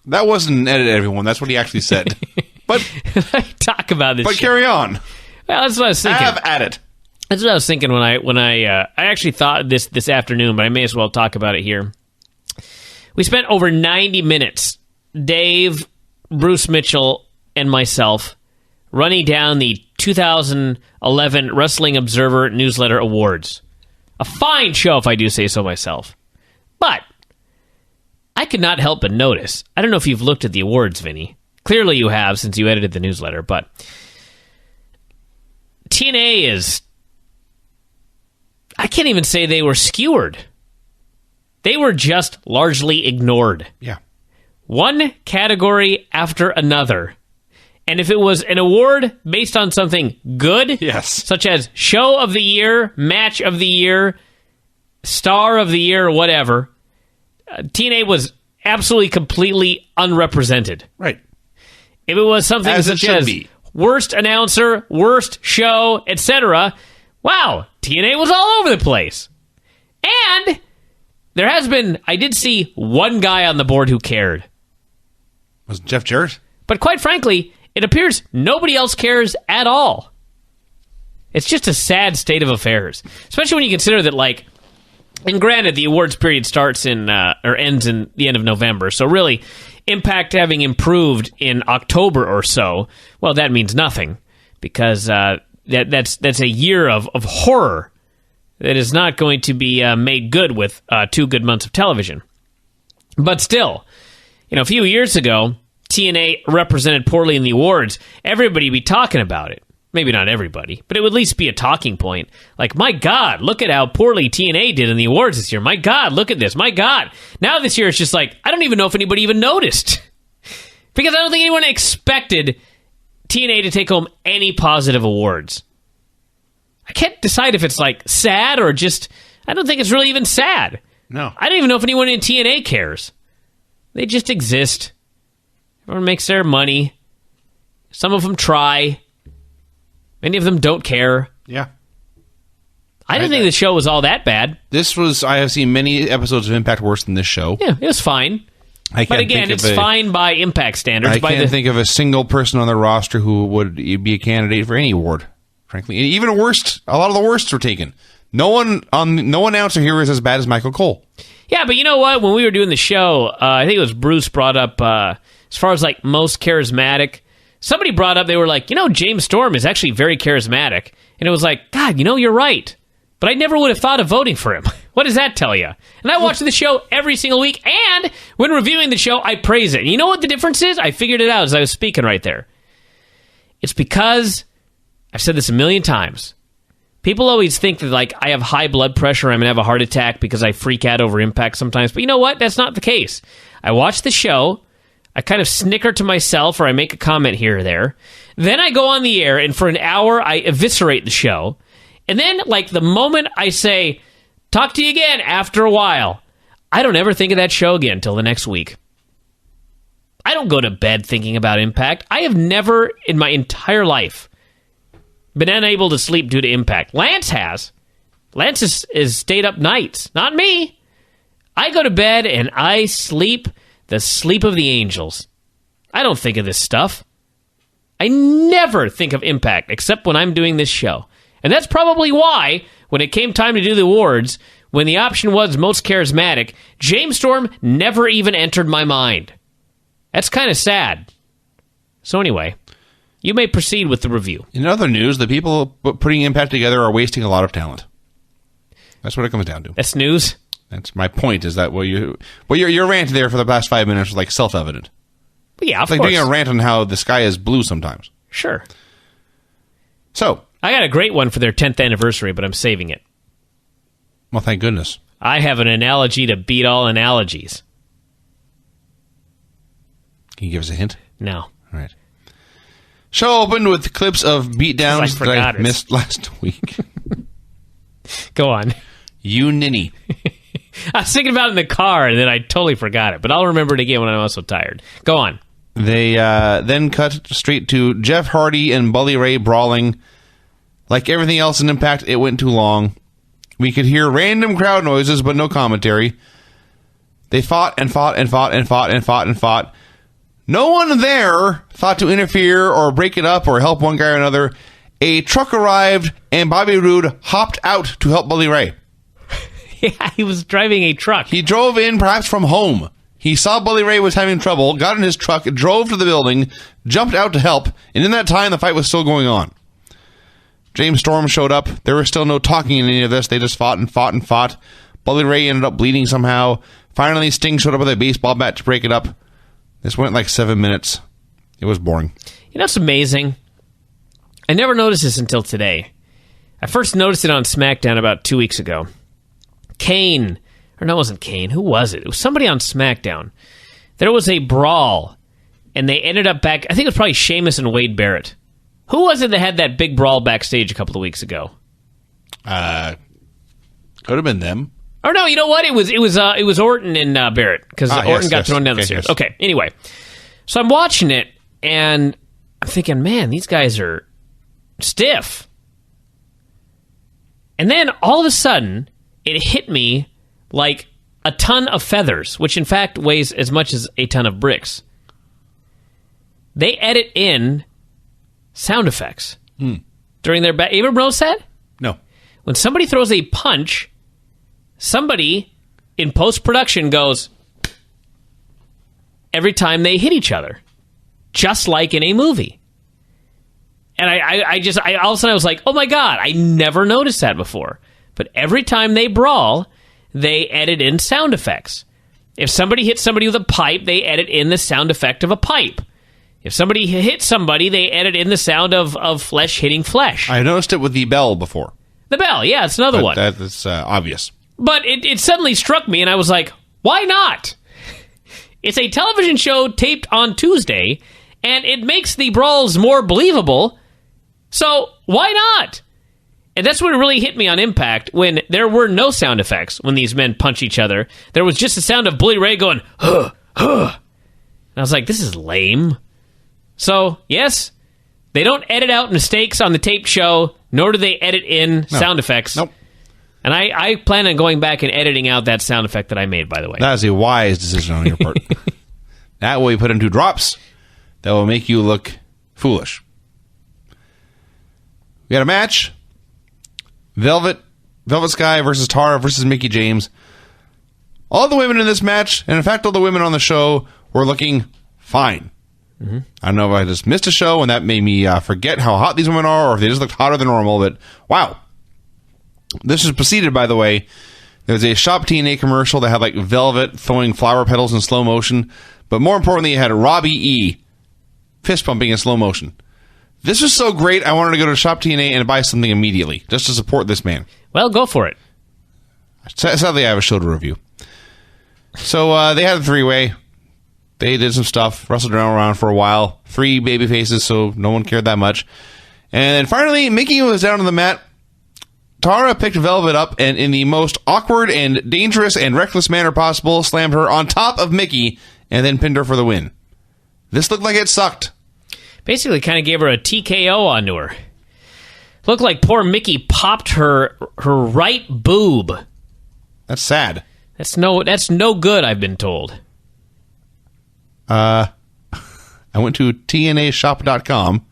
That wasn't an edit, everyone. That's what he actually said. But Let me talk about this But shit. carry on. Well, that's what I was thinking. Have at it. That's what I was thinking when I actually thought this afternoon, but I may as well talk about it here. We spent over 90 minutes, Dave, Bruce Mitchell, and myself, running down the 2011 Wrestling Observer Newsletter Awards. A fine show, if I do say so myself. But I could not help but notice, I don't know if you've looked at the awards, Vinny. Clearly you have, since you edited the newsletter, but TNA is... I can't even say they were skewered. They were just largely ignored. Yeah. One category after another. And if it was an award based on something good, Yes. such as Show of the Year, Match of the Year, Star of the Year, or whatever, TNA was absolutely, completely unrepresented. Right. If it was something As it such should as be. worst announcer, worst show, etc., wow, TNA was all over the place. And there has been, I did see one guy on the board who cared. Was it Jeff Jarrett? But quite frankly, it appears nobody else cares at all. It's just a sad state of affairs. Especially when you consider that, like, and granted, the awards period starts in, or ends in the end of November, so really, Impact having improved in October or so, well, that means nothing. Because that's a year of horror that is not going to be made good with 2 good months of television. But still, a few years ago, TNA represented poorly in the awards. Everybody would be talking about it. Maybe not everybody, but it would at least be a talking point. Like, my God, look at how poorly TNA did in the awards this year. My God, look at this. My God. Now this year it's just like, I don't even know if anybody even noticed. Because I don't think anyone expected TNA to take home any positive awards. I can't decide if it's like sad or just, I don't think it's really even sad. No. I don't even know if anyone in TNA cares. They just exist. Everyone makes their money. Some of them try. Many of them don't care. Yeah. I didn't think the show was all that bad. I have seen many episodes of Impact worse than this show. Yeah, it was fine. But again, it's fine by Impact standards. I can't think of a single person on the roster who would be a candidate for any award, frankly. Even a lot of the worsts were taken. No announcer here is as bad as Michael Cole. Yeah, but you know what? When we were doing the show, I think it was Bruce brought up, as far as like most charismatic, somebody brought up, they were like, James Storm is actually very charismatic. And it was like, God, you're right. But I never would have thought of voting for him. What does that tell you? And I watch the show every single week, and when reviewing the show, I praise it. And you know what the difference is? I figured it out as I was speaking right there. It's because, I've said this a million times, people always think that, like, I have high blood pressure, I'm going to have a heart attack because I freak out over Impact sometimes. But you know what? That's not the case. I watch the show, I kind of snicker to myself, or I make a comment here or there. Then I go on the air, and for an hour, I eviscerate the show. And then, like, the moment I say, talk to you again after a while, I don't ever think of that show again until the next week. I don't go to bed thinking about Impact. I have never in my entire life been unable to sleep due to Impact. Lance has. Lance is stayed up nights. Not me. I go to bed and I sleep the sleep of the angels. I don't think of this stuff. I never think of Impact except when I'm doing this show. And that's probably why, when it came time to do the awards, When the option was most charismatic, James Storm never even entered my mind. That's kind of sad. So anyway, you may proceed with the review. In other news, the people putting Impact together are wasting a lot of talent. That's what it comes down to. That's news? That's my point, is that your rant there for the past 5 minutes was like self-evident. Yeah, of It's like course. doing a rant on how the sky is blue sometimes. Sure. So, I got a great one for their 10th anniversary, but I'm saving it. well, thank goodness. I have an analogy to beat all analogies. Can you give us a hint? No. All right. Show opened with clips of beatdowns that I forgot it. missed last week. Go on. You ninny. I was thinking about it in the car, and then I totally forgot it. But I'll remember it again when I'm also tired. Go on. They then cut straight to Jeff Hardy and Bully Ray brawling. Like everything else in Impact, it went too long. We could hear random crowd noises, but no commentary. They fought and fought and fought and fought and fought and fought. No one there thought to interfere or break it up or help one guy or another. A truck arrived, and Bobby Roode hopped out to help Bully Ray. Yeah, he was driving a truck. He drove in, perhaps from home. He saw Bully Ray was having trouble, got in his truck, drove to the building, jumped out to help, and in that time, the fight was still going on. James Storm showed up. There was still no talking in any of this. They just fought and fought and fought. Bully Ray ended up bleeding somehow. Finally, Sting showed up with a baseball bat to break it up. This went like 7 minutes. It was boring. You know what's amazing? I never noticed this until today. I first noticed it on SmackDown about 2 weeks ago. Kane, or no, it wasn't Kane. Who was it? It was somebody on SmackDown. There was a brawl, and they ended up back. I think it was probably Sheamus and Wade Barrett. Who was it that had that big brawl backstage a couple of weeks ago? Could have been them. Or no, you know what? It was Orton and Barrett, because Orton got thrown down the stairs. Yes. Okay, anyway. So I'm watching it, and I'm thinking, man, these guys are stiff. And then all of a sudden, it hit me like a ton of feathers, which in fact weighs as much as a ton of bricks. They edit in sound effects during their you ever notice that? No. When somebody throws a punch, somebody in post-production goes every time they hit each other, just like in a movie. And I all of a sudden I was like, oh my God, I never noticed that before. But every time they brawl, they edit in sound effects. If somebody hits somebody with a pipe, they edit in the sound effect of a pipe. If somebody hits somebody, they edit in the sound of flesh hitting flesh. I noticed it with the bell before. The bell, yeah, it's another one. That's obvious. But it suddenly struck me, and I was like, why not? It's a television show taped on Tuesday, and it makes the brawls more believable, so why not? And that's what really hit me on Impact, when there were no sound effects when these men punch each other. There was just the sound of Bully Ray going, huh, huh. And I was like, this is lame. So, yes, they don't edit out mistakes on the taped show, nor do they edit in sound effects. Nope. And I plan on going back and editing out that sound effect that I made, by the way. That is a wise decision on your part. That way, put in 2 drops that will make you look foolish. We had a match. Velvet Sky versus Tara versus Mickie James. All the women in this match, and in fact all the women on the show, were looking fine. Mm-hmm. I don't know if I just missed a show and that made me forget how hot these women are, or if they just looked hotter than normal, but wow. This is preceded, by the way, there's a Shop TNA commercial that had like Velvet throwing flower petals in slow motion, but more importantly, it had Robbie E. fist pumping in slow motion. This was so great, I wanted to go to Shop TNA and buy something immediately, just to support this man. Well, go for it. Sadly, I have a show to review. So they had a 3-way. They did some stuff, wrestled around for a while. 3 baby faces, so no one cared that much. And then finally, Mickie was down on the mat. Tara picked Velvet up and in the most awkward and dangerous and reckless manner possible, slammed her on top of Mickie and then pinned her for the win. This looked like it sucked. Basically kind of gave her a TKO onto her. Looked like poor Mickie popped her right boob. That's sad. That's no good, I've been told. I went to TNAshop.com.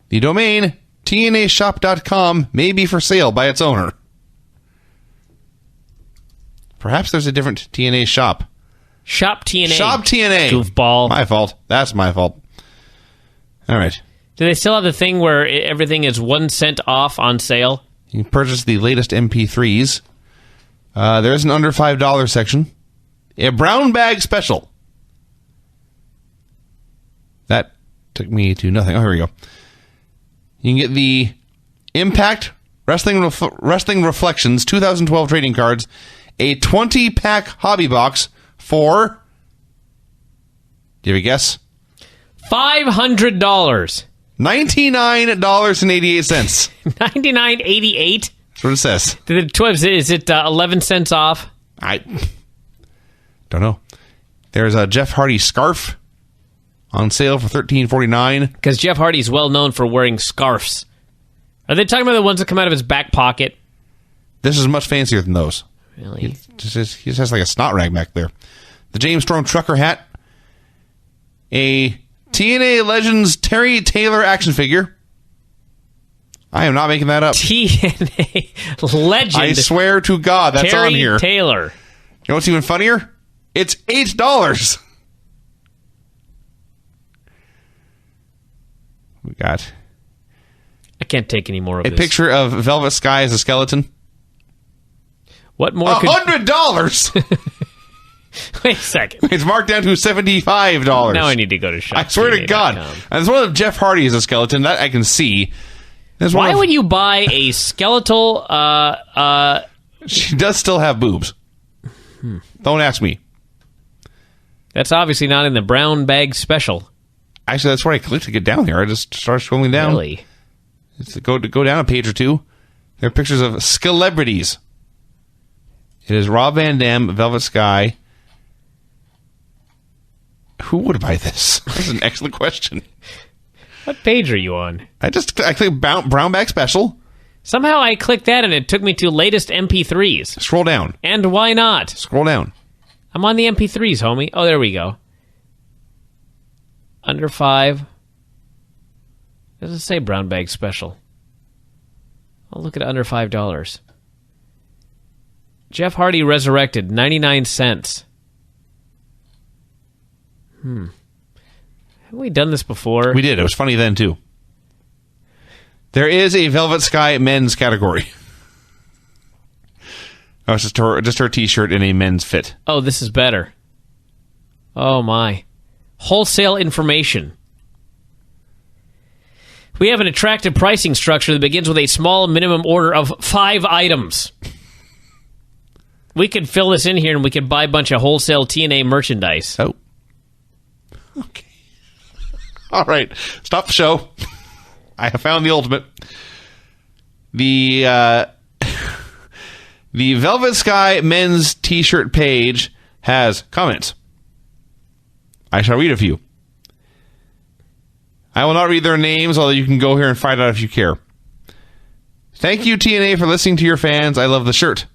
The domain TNAshop.com may be for sale by its owner. Perhaps there's a different TNA shop. Shop TNA. Shop TNA. Goofball. My fault. That's my fault. All right. Do they still have the thing where everything is 1 cent off on sale? You can purchase the latest MP3s. There's an under $5 section. A brown bag special. That took me to nothing. Oh, here we go. You can get the Impact Wrestling Reflections 2012 trading cards, a 20-pack hobby box for, do you have a guess? $500. $99.88. $99.88? That's what it says. Is it 11 cents off? I don't know. There's a Jeff Hardy scarf on sale for $13.49. Because Jeff Hardy's well known for wearing scarves. Are they talking about the ones that come out of his back pocket? This is much fancier than those. Really? He just has like a snot rag back there. The James Storm trucker hat. A TNA Legends Terry Taylor action figure. I am not making that up. TNA Legend. I swear to God, that's Terry on here. Taylor. You know what's even funnier? It's $8. We got I can't take any more of a this. picture of Velvet Sky as a skeleton. What more could... $100! Wait a second. It's marked down to $75. Now I need to go to shop. I swear to God. And there's one of Jeff Hardy as a skeleton. That I can see. Why would you buy a skeletal... She does still have boobs. Don't ask me. That's obviously not in the brown bag special. Actually, that's where I clicked to get down here. I just started scrolling down. Really? Go down a page or two. There are pictures of celebrities. It is Rob Van Dam, Velvet Sky. Who would buy this? That's an excellent question. What page are you on? I clicked brown bag special. Somehow I clicked that and it took me to latest MP3s. Scroll down. And why not? Scroll down. I'm on the MP3s, homie. Oh, there we go. Under 5. Does it say brown bag special? I'll look at under $5. Jeff Hardy Resurrected, 99 cents. Have we done this before? We did. It was funny then, too. There is a Velvet Sky men's category. Oh, it's just her t-shirt in a men's fit. Oh, this is better. Oh, my. Wholesale information. We have an attractive pricing structure that begins with a small minimum order of 5 items. We could fill this in here and we could buy a bunch of wholesale TNA merchandise. Oh. Okay. All right. Stop the show. I have found the ultimate. The Velvet Sky men's t-shirt page has comments. I shall read a few. I will not read their names, although you can go here and find out if you care. Thank you, TNA, for listening to your fans. I love the shirt.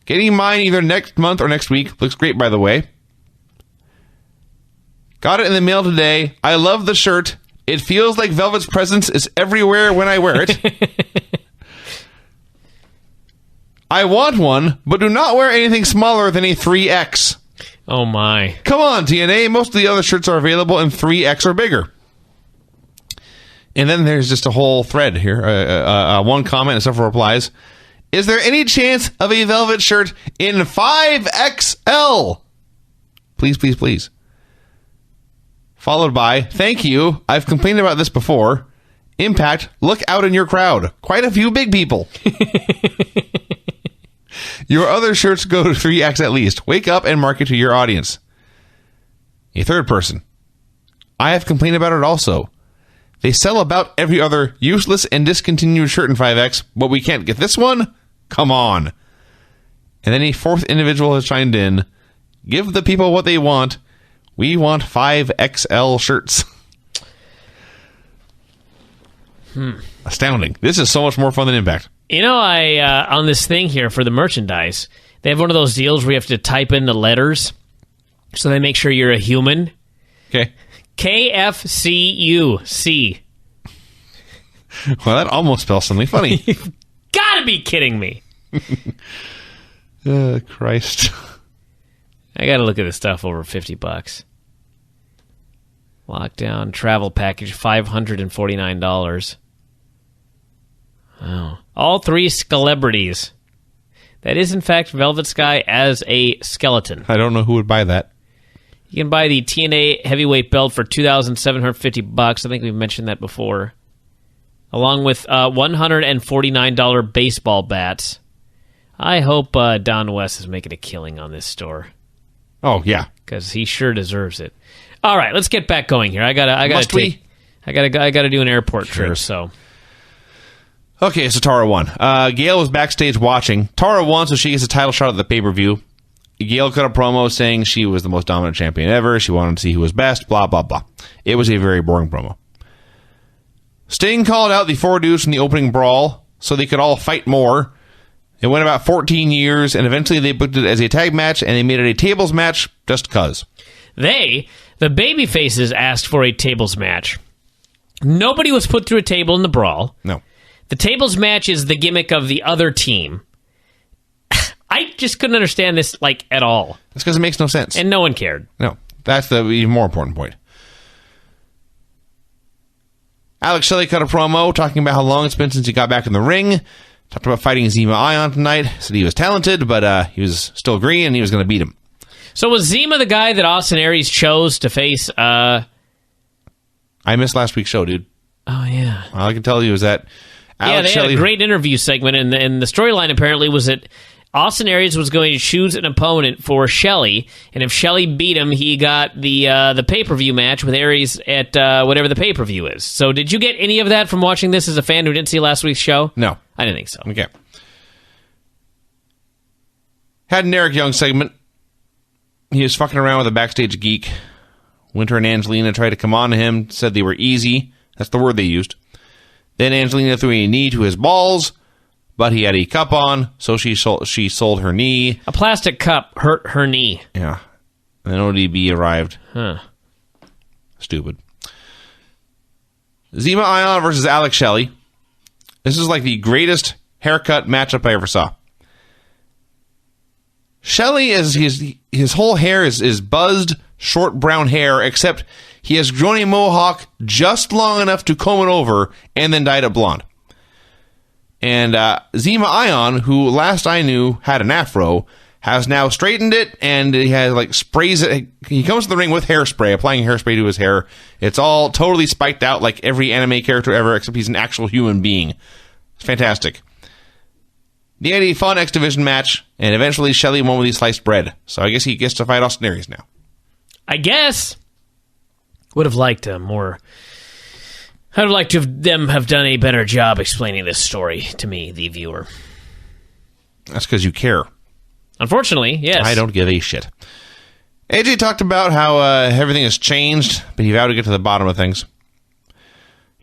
Getting mine either next month or next week. Looks great, by the way. Got it in the mail today. I love the shirt. It feels like Velvet's presence is everywhere when I wear it. I want one, but do not wear anything smaller than a 3X. Oh, my. Come on, TNA. Most of the other shirts are available in 3X or bigger. And then there's just a whole thread here. One comment and several replies. Is there any chance of a Velvet shirt in 5XL? Please, please, please. Followed by, thank you. I've complained about this before. Impact, look out in your crowd. Quite a few big people. Your other shirts go to 3X at least. Wake up and market to your audience. A third person. I have complained about it also. They sell about every other useless and discontinued shirt in 5X, but we can't get this one? Come on. And then a fourth individual has chimed in. Give the people what they want. We want 5XL shirts. Astounding. This is so much more fun than Impact. You know, on this thing here for the merchandise, they have one of those deals where you have to type in the letters so they make sure you're a human. Okay. KFCUC. Well, that almost spells something funny. You've got to be kidding me. Christ. I got to look at the stuff over $50. Lockdown travel package, $549. Oh. All 3 celebrities. That is, in fact, Velvet Sky as a skeleton. I don't know who would buy that. You can buy the TNA heavyweight belt for $2,750. I think we've mentioned that before. Along with $149 baseball bats. I hope Don West is making a killing on this store. Oh, yeah. Because he sure deserves it. All right, let's get back going here. I gotta do an airport trip. So, okay, so Tara won. Gail was backstage watching. Tara won, so she gets a title shot at the pay-per-view. Gail cut a promo saying she was the most dominant champion ever. She wanted to see who was best. Blah blah blah. It was a very boring promo. Sting called out the 4 dudes from the opening brawl so they could all fight more. It went about 14 years, and eventually they booked it as a tag match, and they made it a tables match just cuz. The babyfaces, asked for a tables match. Nobody was put through a table in the brawl. No. The tables match is the gimmick of the other team. I just couldn't understand this, at all. That's because it makes no sense. And no one cared. No. That's the even more important point. Alex Shelley cut a promo talking about how long it's been since he got back in the ring. Talked about fighting Zima Ion tonight. Said he was talented, but he was still green and he was going to beat him. So was Zima the guy that Austin Aries chose to face? I missed last week's show, dude. Oh, yeah. All I can tell you is that Alex Shelley had a great interview segment, and the storyline apparently was that Austin Aries was going to choose an opponent for Shelley, and if Shelley beat him, he got the pay-per-view match with Aries at whatever the pay-per-view is. So did you get any of that from watching this as a fan who didn't see last week's show? No. I didn't think so. Okay. Had an Eric Young segment. He was fucking around with a backstage geek. Winter and Angelina tried to come on to him, said they were easy. That's the word they used. Then Angelina threw a knee to his balls, but he had a cup on, so she sold her knee. A plastic cup hurt her knee. Yeah. And then ODB arrived. Huh. Stupid. Zima Ion versus Alex Shelley. This is like the greatest haircut matchup I ever saw. Shelley, his whole hair is buzzed, short brown hair, except he has grown a mohawk just long enough to comb it over and then dyed it blonde. And Zima Ion, who last I knew had an afro, has now straightened it, and he has sprays it. He comes to the ring with hairspray, applying hairspray to his hair. It's all totally spiked out like every anime character ever, except he's an actual human being. It's fantastic. They had a fun X Division match, and eventually Shelley won with his sliced bread. So I guess he gets to fight Austin Aries now. I guess. Would have liked more. I'd have liked to have done a better job explaining this story to me, the viewer. That's because you care. Unfortunately, yes. I don't give a shit. AJ talked about how everything has changed, but he vowed to get to the bottom of things.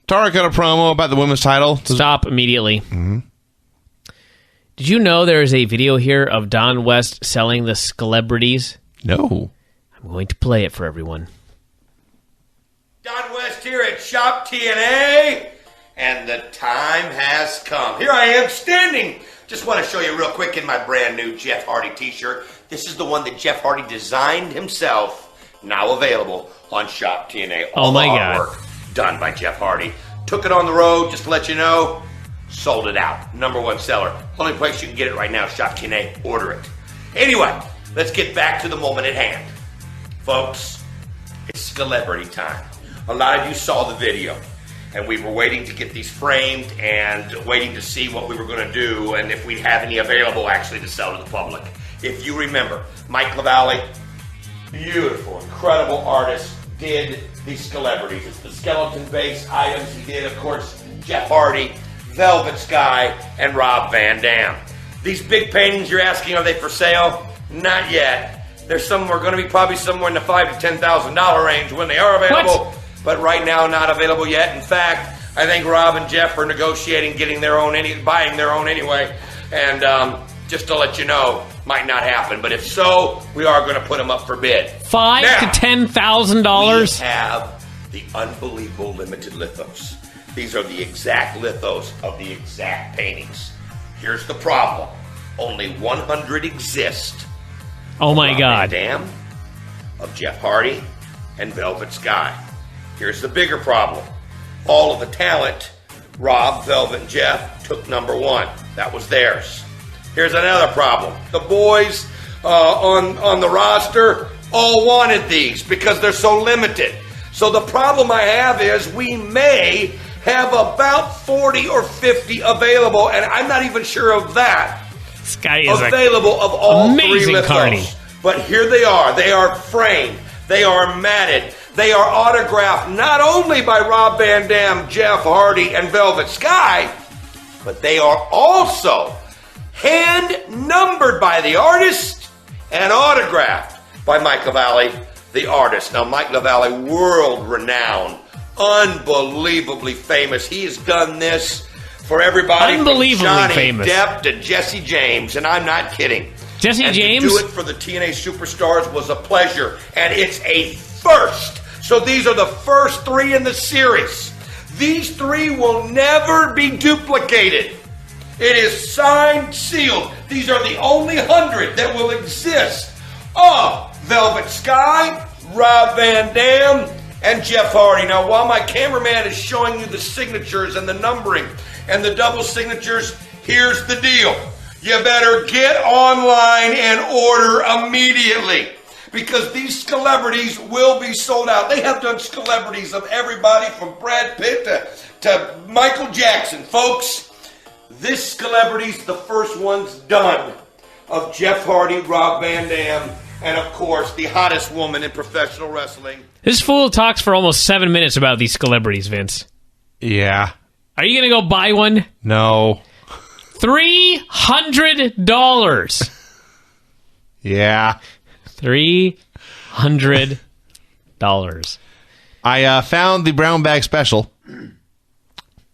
Tara cut a promo about the women's title. Stop immediately. Mm-hmm. Did you know there is a video here of Don West selling the celebrities? No. I'm going to play it for everyone. Don West here at Shop TNA, and the time has come. Here I am standing. Just want to show you real quick in my brand new Jeff Hardy t-shirt. This is the one that Jeff Hardy designed himself, now available on Shop TNA. Oh my God. Artwork done by Jeff Hardy. Took it on the road, just to let you know, sold it out. #1 seller. Only place you can get it right now, Shop TNA. Order it. Anyway, let's get back to the moment at hand. Folks, it's celebrity time. A lot of you saw the video, and we were waiting to get these framed and waiting to see what we were going to do and if we'd have any available actually to sell to the public. If you remember, Mike LaValle, beautiful, incredible artist, did these celebrities. It's the skeleton-based items he did, of course, Jeff Hardy, Velvet Sky, and Rob Van Dam. These big paintings you're asking, are they for sale? Not yet. They're somewhere going to be probably somewhere in the $5,000 to $10,000 range when they are available. What? But right now, not available yet. In fact, I think Rob and Jeff are negotiating getting their own, buying their own anyway. And just to let you know, might not happen. But if so, we are going to put them up for bid. $5,000 to $10,000. We have the unbelievable limited lithos. These are the exact lithos of the exact paintings. Here's the problem. only 100 exist. Oh my Rob God. Van Dam, of Jeff Hardy, and Velvet Sky. Here's the bigger problem. All of the talent, Rob, Velvet, and Jeff, took number one. That was theirs. Here's another problem. The boys on the roster all wanted these because they're so limited. So the problem I have is we may have about 40 or 50 available, and I'm not even sure of that. This guy is Available of all amazing three Carney. lithos. But here they are. They are framed. They are matted. They are autographed not only by Rob Van Dam, Jeff Hardy, and Velvet Sky, but they are also hand-numbered by the artist and autographed by Mike LaValle, the artist. Now, Mike LaValle, world-renowned, unbelievably famous. He has done this for everybody Unbelievably from Johnny famous. Depp to Jesse James, and I'm not kidding. Jesse and James? To do it for the TNA Superstars was a pleasure, and it's a first. So these are the first three in the series. These three will never be duplicated. It is signed, sealed. These are the only 100 that will exist of Velvet Sky, Rob Van Dam, and Jeff Hardy. Now, while my cameraman is showing you the signatures and the numbering and the double signatures, here's the deal. You better get online and order immediately because these celebrities will be sold out. They have done celebrities of everybody from Brad Pitt to Michael Jackson. Folks, this celebrity's the first one's done of Jeff Hardy, Rob Van Dam, and of course, the hottest woman in professional wrestling. This fool talks for almost 7 minutes about these celebrities, Vince. Yeah. Are you going to go buy one? No. $300. Yeah. $300. I found the brown bag special.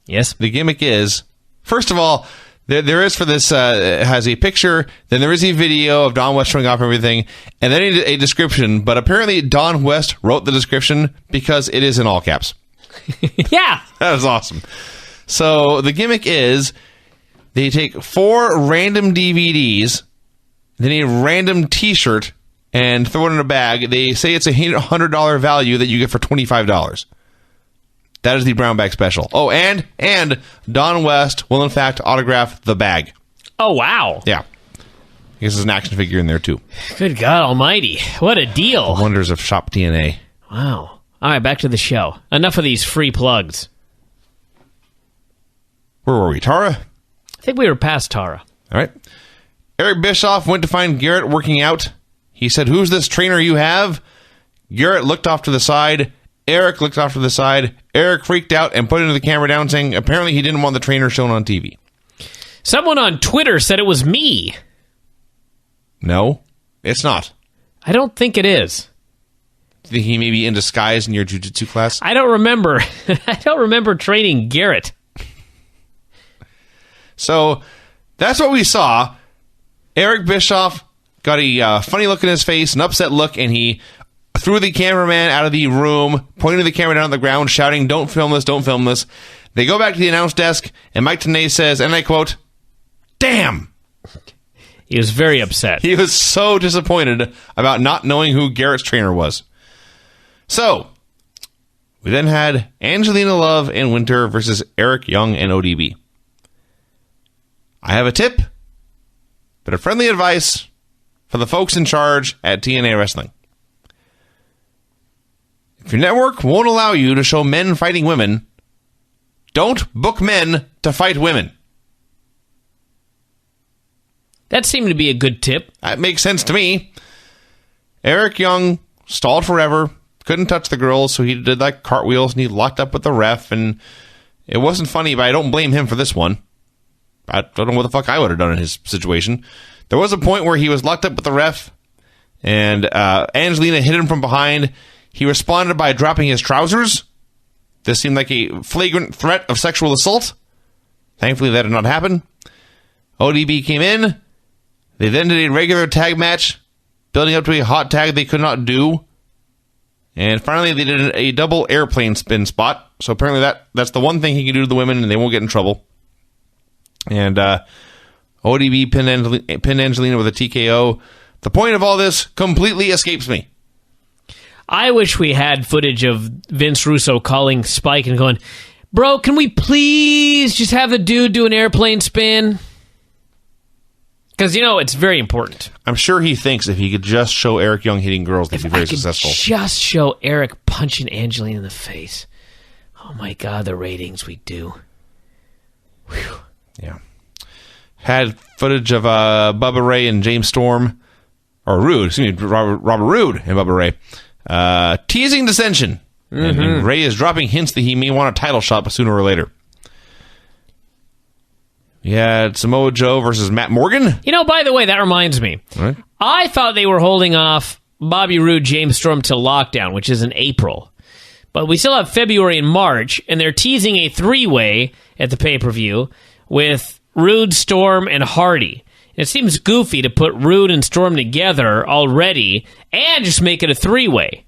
Yes. The gimmick is, first of all, there is for this, it has a picture, then there is a video of Don West showing off everything, and then a description, but apparently Don West wrote the description because it is in all caps. Yeah. That was awesome. So the gimmick is they take 4 random DVDs, then a random t-shirt, and throw it in a bag. They say it's a $100 value that you get for $25. That is the brown bag special. Oh, and Don West will in fact autograph the bag. Oh, wow. Yeah. I guess there's an action figure in there too. Good God almighty. What a deal. Wonders of Shop TNA. Wow. All right, back to the show. Enough of these free plugs. Where were we? Tara? I think we were past Tara. All right. Eric Bischoff went to find Garrett working out. He said, "Who's this trainer you have?" Garrett looked off to the side. Eric looked off to the side. Eric freaked out and pointed the camera down, saying apparently he didn't want the trainer shown on TV. Someone on Twitter said it was me. No, it's not. I don't think it is. Think he may be in disguise in your jiu-jitsu class? I don't remember. I don't remember training Garrett. So that's what we saw. Eric Bischoff got a funny look in his face, an upset look, and he threw the cameraman out of the room, pointed the camera down on the ground, shouting, "Don't film this, don't film this." They go back to the announce desk, and Mike Tenay says, and I quote, "Damn!" He was very upset. He was so disappointed about not knowing who Garrett's trainer was. So, we then had Angelina Love and Winter versus Eric Young and ODB. I have a tip, but a friendly advice for the folks in charge at TNA Wrestling. If your network won't allow you to show men fighting women, don't book men to fight women. That seemed to be a good tip. That makes sense to me. Eric Young stalled forever, couldn't touch the girls, so he did like cartwheels and he locked up with the ref, and it wasn't funny, but I don't blame him for this one. I don't know what the fuck I would have done in his situation. There was a point where he was locked up with the ref, and Angelina hit him from behind. He responded by dropping his trousers. This seemed like a flagrant threat of sexual assault. Thankfully, that did not happen. ODB came in. They then did a regular tag match, building up to a hot tag they could not do. And finally, they did a double airplane spin spot. So apparently that's the one thing he can do to the women, and they won't get in trouble. And ODB pinned Angelina with a TKO. The point of all this completely escapes me. I wish we had footage of Vince Russo calling Spike and going, bro, can we please just have the dude do an airplane spin? Because, it's very important. I'm sure he thinks if he could just show Eric Young hitting girls, they'd be very successful. Just show Eric punching Angelina in the face. Oh my God, the ratings we do. Whew. Yeah. Had footage of Bubba Ray and James Storm, or Rude, excuse me, Robert Roode and Bubba Ray, teasing dissension. Mm-hmm. And Ray is dropping hints that he may want a title shot sooner or later. We had Samoa Joe versus Matt Morgan. By the way, that reminds me. Right. I thought they were holding off Bobby Roode, James Storm till lockdown, which is in April. But we still have February and March, and they're teasing a three-way at the pay-per-view with Roode, Storm, and Hardy. It seems goofy to put Roode and Storm together already and just make it a three-way.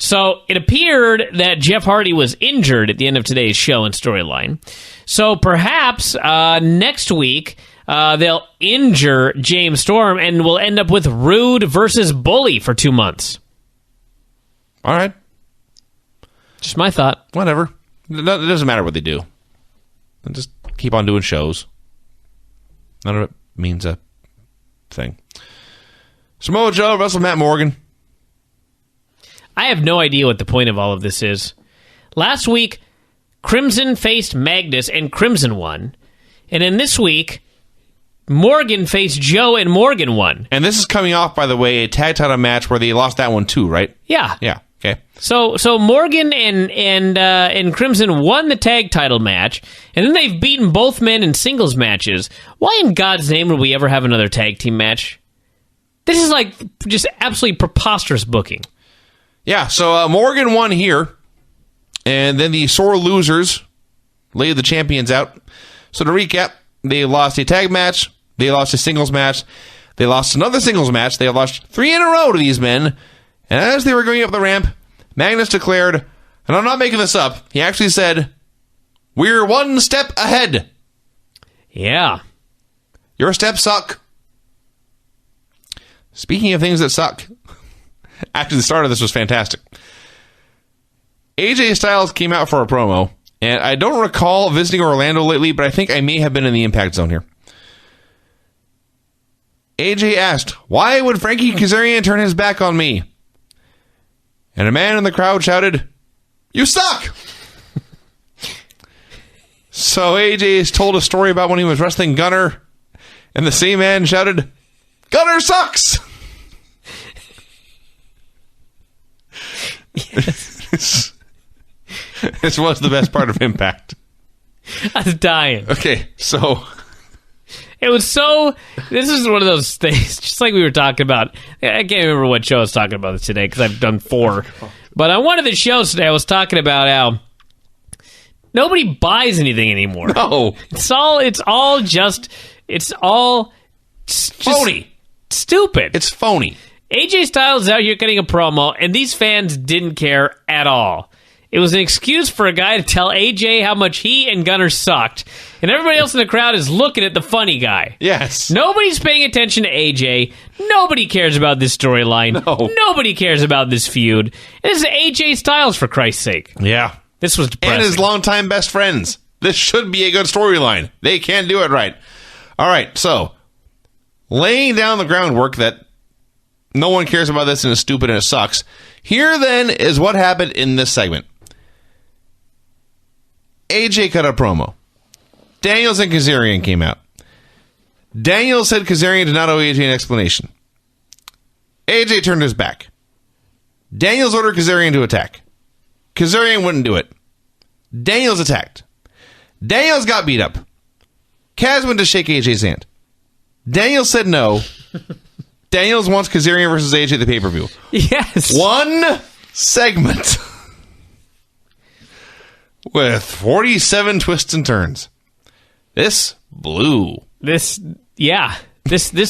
So it appeared that Jeff Hardy was injured at the end of today's show and storyline. So perhaps next week they'll injure James Storm and we'll end up with Roode versus Bully for 2 months. All right. Just my thought. Whatever. It doesn't matter what they do. They'll just keep on doing shows. None of it means a thing. Samoa Joe wrestled Matt Morgan. I have no idea what the point of all of this is. Last week, Crimson faced Magnus and Crimson won. And then this week, Morgan faced Joe and Morgan won. And this is coming off, by the way, a tag title match where they lost that one too, right? Yeah. Yeah. Okay. So Morgan and Crimson won the tag title match, and then they've beaten both men in singles matches. Why in God's name would we ever have another tag team match? This is like just absolutely preposterous booking. Yeah, so Morgan won here, and then the sore losers laid the champions out. So to recap, they lost a tag match, they lost a singles match, they lost another singles match, they lost 3 in a row to these men, and as they were going up the ramp, Magnus declared, and I'm not making this up, he actually said, "We're 1 step ahead." Yeah. Your steps suck. Speaking of things that suck, actually the start of this was fantastic. AJ Styles came out for a promo, and I don't recall visiting Orlando lately, but I think I may have been in the Impact Zone here. AJ asked, "Why would Frankie Kazarian turn his back on me?" And a man in the crowd shouted, "You suck!" So AJ told a story about when he was wrestling Gunner, and the same man shouted, "Gunner sucks!" Yes. This was the best part of Impact. I was dying. Okay, so It was so... This is one of those things, just like we were talking about. I can't remember what show I was talking about today, because I've done 4. But on one of the shows today, I was talking about how nobody buys anything anymore. No. It's all just phony. Stupid. It's phony. AJ Styles is out here getting a promo, and these fans didn't care at all. It was an excuse for a guy to tell AJ how much he and Gunner sucked, and everybody else in the crowd is looking at the funny guy. Yes. Nobody's paying attention to AJ. Nobody cares about this storyline. No. Nobody cares about this feud. This is AJ Styles, for Christ's sake. Yeah. This was depressing. And his longtime best friends. This should be a good storyline. They can't do it right. All right, so laying down the groundwork that no one cares about this and it's stupid and it sucks. Here, then, is what happened in this segment. AJ cut a promo. Daniels and Kazarian came out. Daniels said Kazarian did not owe AJ an explanation. AJ turned his back. Daniels ordered Kazarian to attack. Kazarian wouldn't do it. Daniels attacked. Daniels got beat up. Kaz went to shake AJ's hand. Daniels said no. Daniels wants Kazarian versus AJ at the pay-per-view. Yes. One segment with 47 twists and turns. This blew. This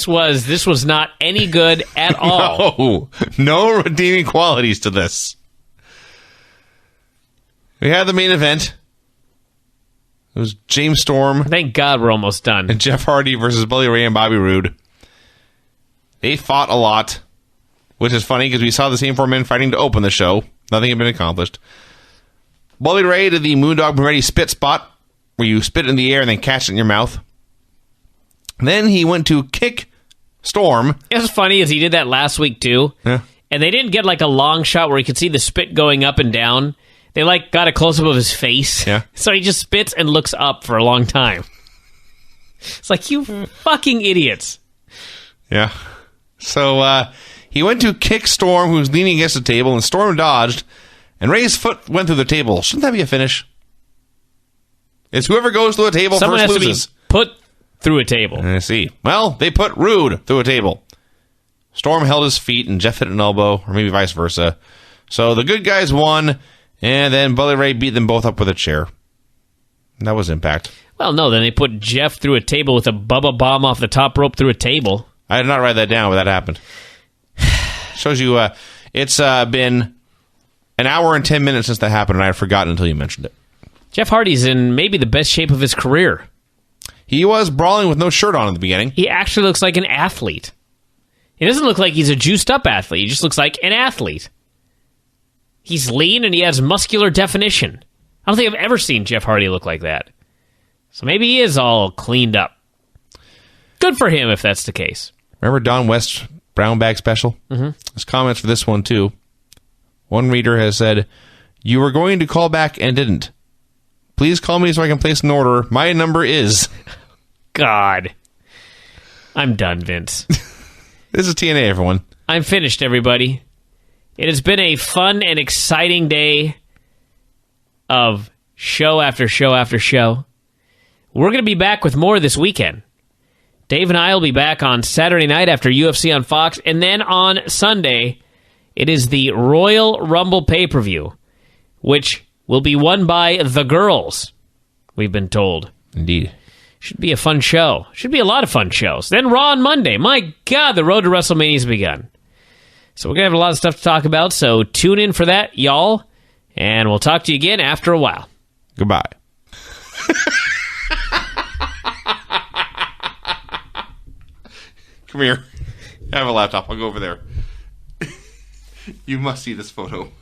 was not any good at all. No redeeming qualities to this. We had the main event. It was James Storm Thank God we're almost done. and Jeff Hardy versus Bully Ray and Bobby Roode. They fought a lot, which is funny because we saw the same four men fighting to open the show. Nothing had been accomplished. Bully Ray did the Moondog Moretti spit spot, where you spit in the air and then catch it in your mouth. Then he went to kick Storm. It was funny as he did that last week too. Yeah. And they didn't get like a long shot where you could see the spit going up and down. They like got a close up of his face. Yeah. So he just spits and looks up for a long time. It's like, you fucking idiots. Yeah. So he went to kick Storm, who was leaning against the table, and Storm dodged, and Ray's foot went through the table. Shouldn't that be a finish? It's whoever goes through a table Someone first has loses. to be put through a table. I see. Well, they put Rude through a table. Storm held his feet, and Jeff hit an elbow, or maybe vice versa. So the good guys won, and then Bully Ray beat them both up with a chair. That was Impact. Well, no, then they put Jeff through a table with a Bubba bomb off the top rope through a table. I did not write that down, but that happened. Shows you it's been an hour and 10 minutes since that happened, and I had forgotten until you mentioned it. Jeff Hardy's in maybe the best shape of his career. He was brawling with no shirt on in the beginning. He actually looks like an athlete. He doesn't look like he's a juiced-up athlete. He just looks like an athlete. He's lean and he has muscular definition. I don't think I've ever seen Jeff Hardy look like that. So maybe he is all cleaned up. Good for him if that's the case. Remember Don West's brown bag special? Mm-hmm. There's comments for this one, too. One reader has said, "You were going to call back and didn't. Please call me so I can place an order. My number is..." God. I'm done, Vince. This is TNA, everyone. I'm finished, everybody. It has been a fun and exciting day of show after show after show. We're going to be back with more this weekend. Dave and I will be back on Saturday night after UFC on Fox, and then on Sunday, it is the Royal Rumble pay-per-view, which will be won by the girls, we've been told. Indeed. Should be a fun show. Should be a lot of fun shows. Then Raw on Monday. My God, the road to WrestleMania has begun. So we're going to have a lot of stuff to talk about, so tune in for that, y'all, and we'll talk to you again after a while. Goodbye. Come here. I have a laptop. I'll go over there. You must see this photo.